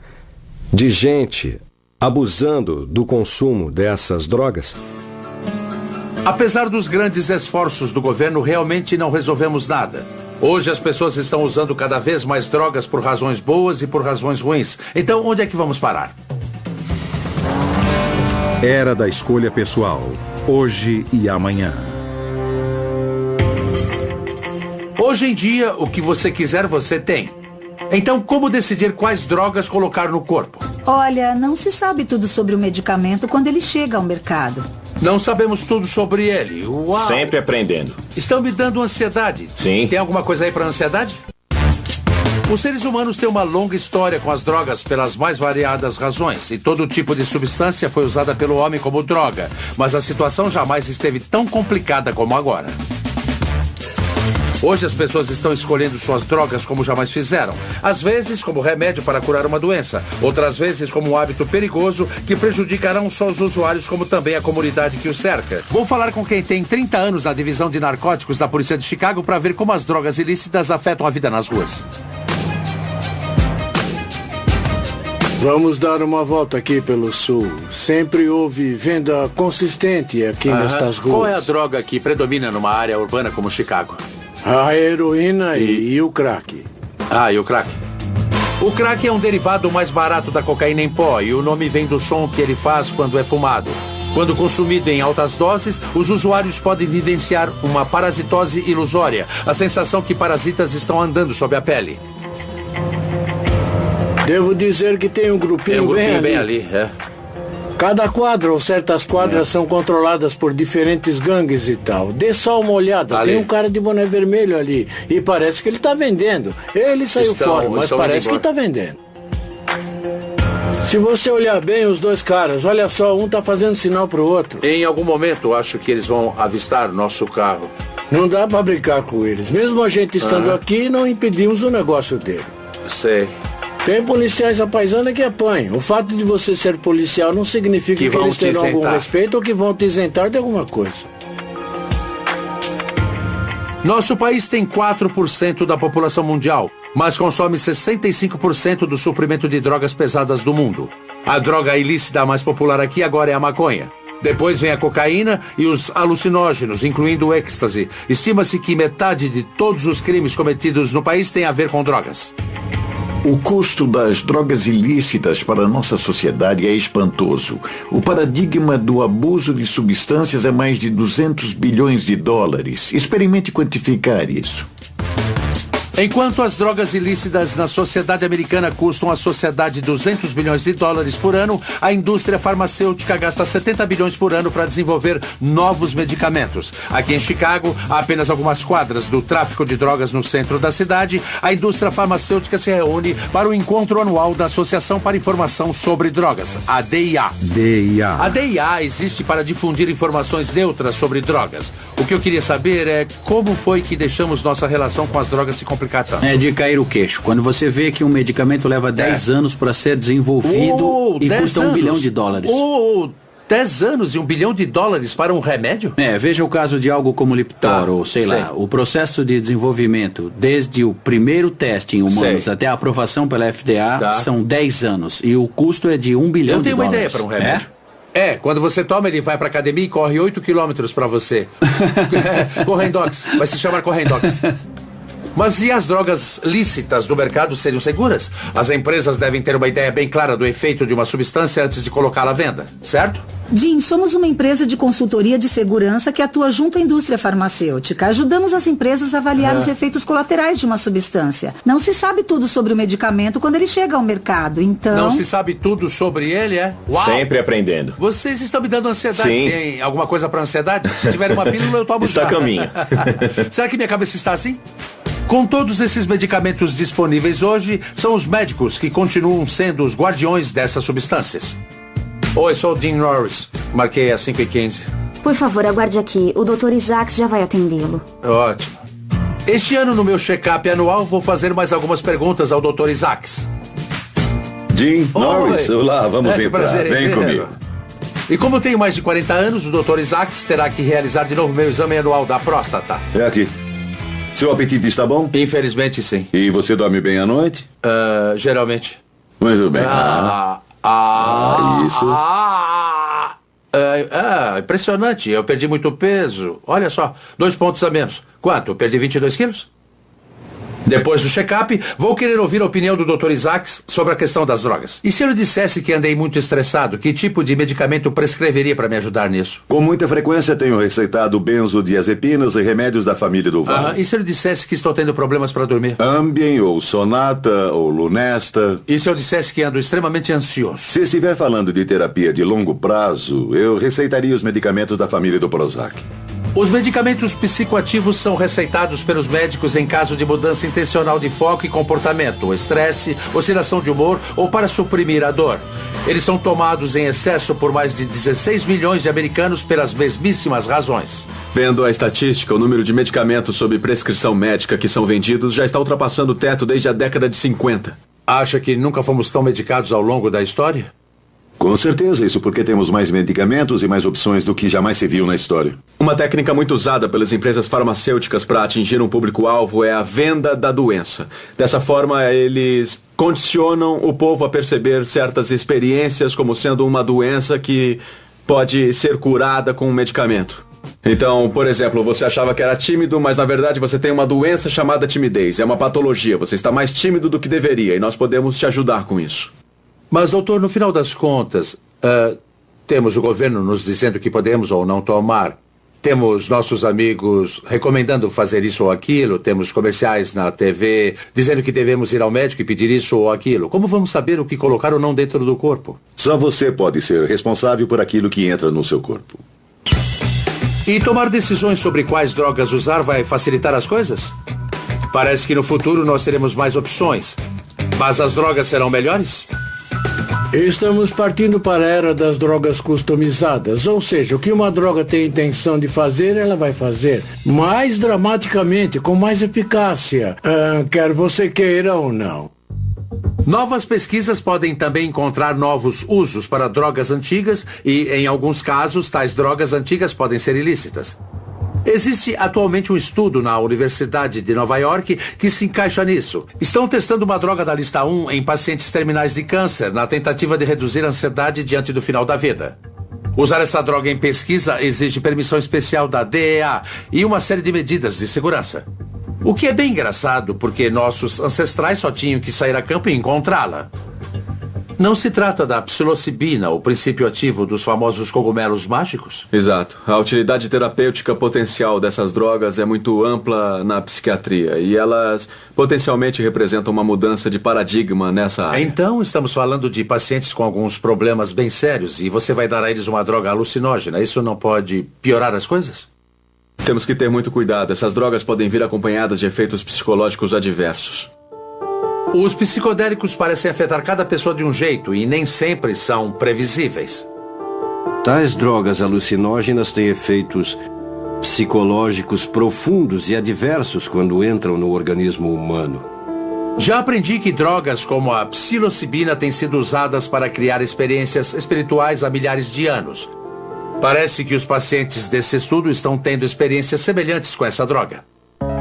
de gente abusando do consumo dessas drogas? Apesar dos grandes esforços do governo, realmente não resolvemos nada. Hoje as pessoas estão usando cada vez mais drogas por razões boas e por razões ruins. Então, onde é que vamos parar? Era da escolha pessoal, hoje e amanhã. Hoje em dia, o que você quiser, você tem. Então, como decidir quais drogas colocar no corpo? Olha, não se sabe tudo sobre o medicamento quando ele chega ao mercado. Não sabemos tudo sobre ele. Uau! Sempre aprendendo. Estão me dando ansiedade. Sim. Tem alguma coisa aí para ansiedade? Os seres humanos têm uma longa história com as drogas pelas mais variadas razões, e todo tipo de substância foi usada pelo homem como droga, mas a situação jamais esteve tão complicada como agora. Hoje as pessoas estão escolhendo suas drogas como jamais fizeram. Às vezes como remédio para curar uma doença, outras vezes como um hábito perigoso que prejudicará não só os usuários como também a comunidade que os cerca. Vou falar com quem tem 30 anos na divisão de narcóticos da Polícia de Chicago para ver como as drogas ilícitas afetam a vida nas ruas. Vamos dar uma volta aqui pelo sul. Sempre houve venda consistente aqui nestas ruas. Qual é a droga que predomina numa área urbana como Chicago? A heroína e o crack. E o crack. O crack é um derivado mais barato da cocaína em pó e o nome vem do som que ele faz quando é fumado. Quando consumido em altas doses, os usuários podem vivenciar uma parasitose ilusória, a sensação que parasitas estão andando sob a pele. Devo dizer que tem um grupinho, bem ali. Cada quadra ou certas quadras são controladas por diferentes gangues e tal. Dê só uma olhada. Tem um cara de boné vermelho ali. E parece que ele está vendendo. Ele saiu fora, mas parece que está vendendo. Se você olhar bem os dois caras, olha só, um está fazendo sinal para o outro. Em algum momento, acho que eles vão avistar o nosso carro. Não dá para brincar com eles. Mesmo a gente estando aqui, não impedimos o negócio dele. Sei. Tem policiais à paisana que apanham. O fato de você ser policial não significa que eles terão algum respeito ou que vão te isentar de alguma coisa. Nosso país tem 4% da população mundial, mas consome 65% do suprimento de drogas pesadas do mundo. A droga ilícita mais popular aqui agora é a maconha. Depois vem a cocaína e os alucinógenos, incluindo o êxtase. Estima-se que metade de todos os crimes cometidos no país tem a ver com drogas. O custo das drogas ilícitas para a nossa sociedade é espantoso. O paradigma do abuso de substâncias é mais de 200 bilhões de dólares. Experimente quantificar isso. Enquanto as drogas ilícitas na sociedade americana custam à sociedade 200 bilhões de dólares por ano, a indústria farmacêutica gasta 70 bilhões por ano para desenvolver novos medicamentos. Aqui em Chicago, há apenas algumas quadras do tráfico de drogas no centro da cidade. A indústria farmacêutica se reúne para o encontro anual da Associação para Informação sobre Drogas, a DIA. A DIA existe para difundir informações neutras sobre drogas. O que eu queria saber é como foi que deixamos nossa relação com as drogas se complicar. É de cair o queixo. Quando você vê que um medicamento leva 10 anos para ser desenvolvido e custa $1 bilhão. 10 anos e $1 bilhão para um remédio? Veja o caso de algo como Lipitor, ou sei lá, o processo de desenvolvimento, desde o primeiro teste em humanos até a aprovação pela FDA, são 10 anos. E o custo é de $1 bilhão. Eu tenho uma ideia para um remédio. Quando você toma, ele vai pra academia e corre 8 quilômetros pra você. Correndox, vai se chamar Correndox. Mas e as drogas lícitas do mercado seriam seguras? As empresas devem ter uma ideia bem clara do efeito de uma substância antes de colocá-la à venda, certo? Jim, somos uma empresa de consultoria de segurança que atua junto à indústria farmacêutica. Ajudamos as empresas a avaliar os efeitos colaterais de uma substância. Não se sabe tudo sobre o medicamento quando ele chega ao mercado, então... Não se sabe tudo sobre ele, Uau! Sempre aprendendo. Vocês estão me dando ansiedade. Sim. Tem alguma coisa para ansiedade? Se tiver uma pílula, eu tomo já. Está a caminho. Será que minha cabeça está assim? Com todos esses medicamentos disponíveis hoje, são os médicos que continuam sendo os guardiões dessas substâncias. Oi, sou o Dean Norris. Marquei às 5h15. Por favor, aguarde aqui. O Dr. Isaacs já vai atendê-lo. Ótimo. Este ano, no meu check-up anual, vou fazer mais algumas perguntas ao Dr. Isaacs. Dean Norris, olá, vamos entrar. Prazer, Vem comigo. E como tenho mais de 40 anos, o Dr. Isaacs terá que realizar de novo meu exame anual da próstata. É aqui. Seu apetite está bom? Infelizmente, sim. E você dorme bem à noite? Geralmente. Muito bem. Isso. Impressionante. Eu perdi muito peso. Olha só, 2 pontos a menos. Quanto? Eu perdi 22 quilos? Depois do check-up, vou querer ouvir a opinião do Dr. Isaacs sobre a questão das drogas. E se eu lhe dissesse que andei muito estressado, que tipo de medicamento prescreveria para me ajudar nisso? Com muita frequência tenho receitado benzodiazepinas e remédios da família do Vale. E se eu lhe dissesse que estou tendo problemas para dormir? Ambien, ou Sonata, ou Lunesta. E se eu dissesse que ando extremamente ansioso? Se estiver falando de terapia de longo prazo, eu receitaria os medicamentos da família do Prozac. Os medicamentos psicoativos são receitados pelos médicos em caso de mudança intencional de foco e comportamento, estresse, oscilação de humor ou para suprimir a dor. Eles são tomados em excesso por mais de 16 milhões de americanos pelas mesmíssimas razões. Vendo a estatística, o número de medicamentos sob prescrição médica que são vendidos já está ultrapassando o teto desde a década de 50. Acha que nunca fomos tão medicados ao longo da história? Com certeza, isso porque temos mais medicamentos e mais opções do que jamais se viu na história. Uma técnica muito usada pelas empresas farmacêuticas para atingir um público-alvo é a venda da doença. Dessa forma, eles condicionam o povo a perceber certas experiências como sendo uma doença que pode ser curada com um medicamento. Então, por exemplo, você achava que era tímido, mas na verdade você tem uma doença chamada timidez. É uma patologia, você está mais tímido do que deveria e nós podemos te ajudar com isso. Mas, doutor, no final das contas, temos o governo nos dizendo que podemos ou não tomar. Temos nossos amigos recomendando fazer isso ou aquilo. Temos comerciais na TV dizendo que devemos ir ao médico e pedir isso ou aquilo. Como vamos saber o que colocar ou não dentro do corpo? Só você pode ser responsável por aquilo que entra no seu corpo. E tomar decisões sobre quais drogas usar vai facilitar as coisas? Parece que no futuro nós teremos mais opções. Mas as drogas serão melhores? Estamos partindo para a era das drogas customizadas, ou seja, o que uma droga tem intenção de fazer, ela vai fazer mais dramaticamente, com mais eficácia, quer você queira ou não. Novas pesquisas podem também encontrar novos usos para drogas antigas e, em alguns casos, tais drogas antigas podem ser ilícitas. Existe atualmente um estudo na Universidade de Nova York que se encaixa nisso. Estão testando uma droga da lista 1 em pacientes terminais de câncer, na tentativa de reduzir a ansiedade diante do final da vida. Usar essa droga em pesquisa exige permissão especial da DEA e uma série de medidas de segurança. O que é bem engraçado, porque nossos ancestrais só tinham que sair a campo e encontrá-la. Não se trata da psilocibina, o princípio ativo dos famosos cogumelos mágicos? Exato. A utilidade terapêutica potencial dessas drogas é muito ampla na psiquiatria e elas potencialmente representam uma mudança de paradigma nessa área. Então, estamos falando de pacientes com alguns problemas bem sérios e você vai dar a eles uma droga alucinógena. Isso não pode piorar as coisas? Temos que ter muito cuidado. Essas drogas podem vir acompanhadas de efeitos psicológicos adversos. Os psicodélicos parecem afetar cada pessoa de um jeito e nem sempre são previsíveis. Tais drogas alucinógenas têm efeitos psicológicos profundos e adversos quando entram no organismo humano. Já aprendi que drogas como a psilocibina têm sido usadas para criar experiências espirituais há milhares de anos. Parece que os pacientes desse estudo estão tendo experiências semelhantes com essa droga.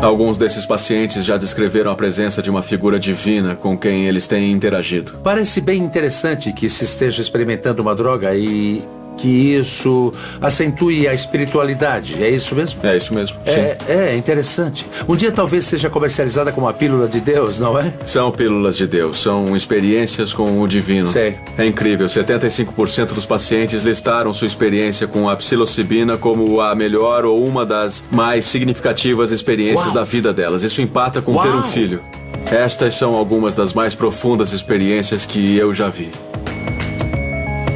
Alguns desses pacientes já descreveram a presença de uma figura divina com quem eles têm interagido. Parece bem interessante que se esteja experimentando uma droga e que isso acentue a espiritualidade. É isso mesmo? É isso mesmo, sim. É interessante. Um dia talvez seja comercializada como a pílula de Deus, não é? São pílulas de Deus, são experiências com o divino. Sei. É incrível, 75% dos pacientes listaram sua experiência com a psilocibina como a melhor ou uma das mais significativas experiências da vida delas. Isso empata com ter um filho. Estas são algumas das mais profundas experiências que eu já vi.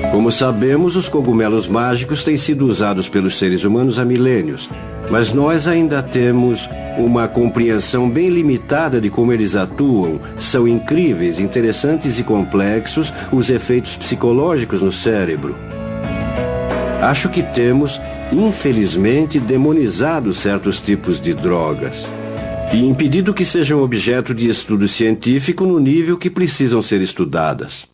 Como sabemos, os cogumelos mágicos têm sido usados pelos seres humanos há milênios, mas nós ainda temos uma compreensão bem limitada de como eles atuam. São incríveis, interessantes e complexos os efeitos psicológicos no cérebro. Acho que temos, infelizmente, demonizado certos tipos de drogas e impedido que sejam objeto de estudo científico no nível que precisam ser estudadas.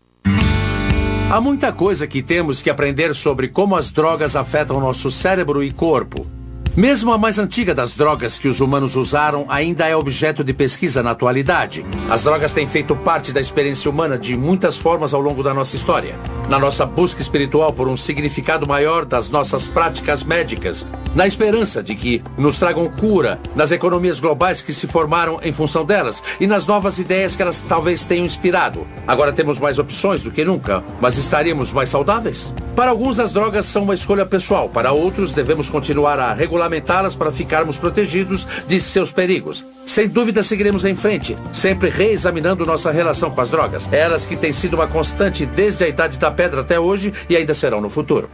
Há muita coisa que temos que aprender sobre como as drogas afetam nosso cérebro e corpo. Mesmo a mais antiga das drogas que os humanos usaram ainda é objeto de pesquisa na atualidade. As drogas têm feito parte da experiência humana de muitas formas ao longo da nossa história. Na nossa busca espiritual por um significado maior das nossas práticas médicas, na esperança de que nos tragam cura, nas economias globais que se formaram em função delas e nas novas ideias que elas talvez tenham inspirado. Agora temos mais opções do que nunca, mas estaríamos mais saudáveis? Para alguns, as drogas são uma escolha pessoal. Para outros, devemos continuar a regulamentá-las para ficarmos protegidos de seus perigos. Sem dúvida, seguiremos em frente, sempre reexaminando nossa relação com as drogas. Elas que têm sido uma constante desde a Idade da Pedra até hoje e ainda serão no futuro.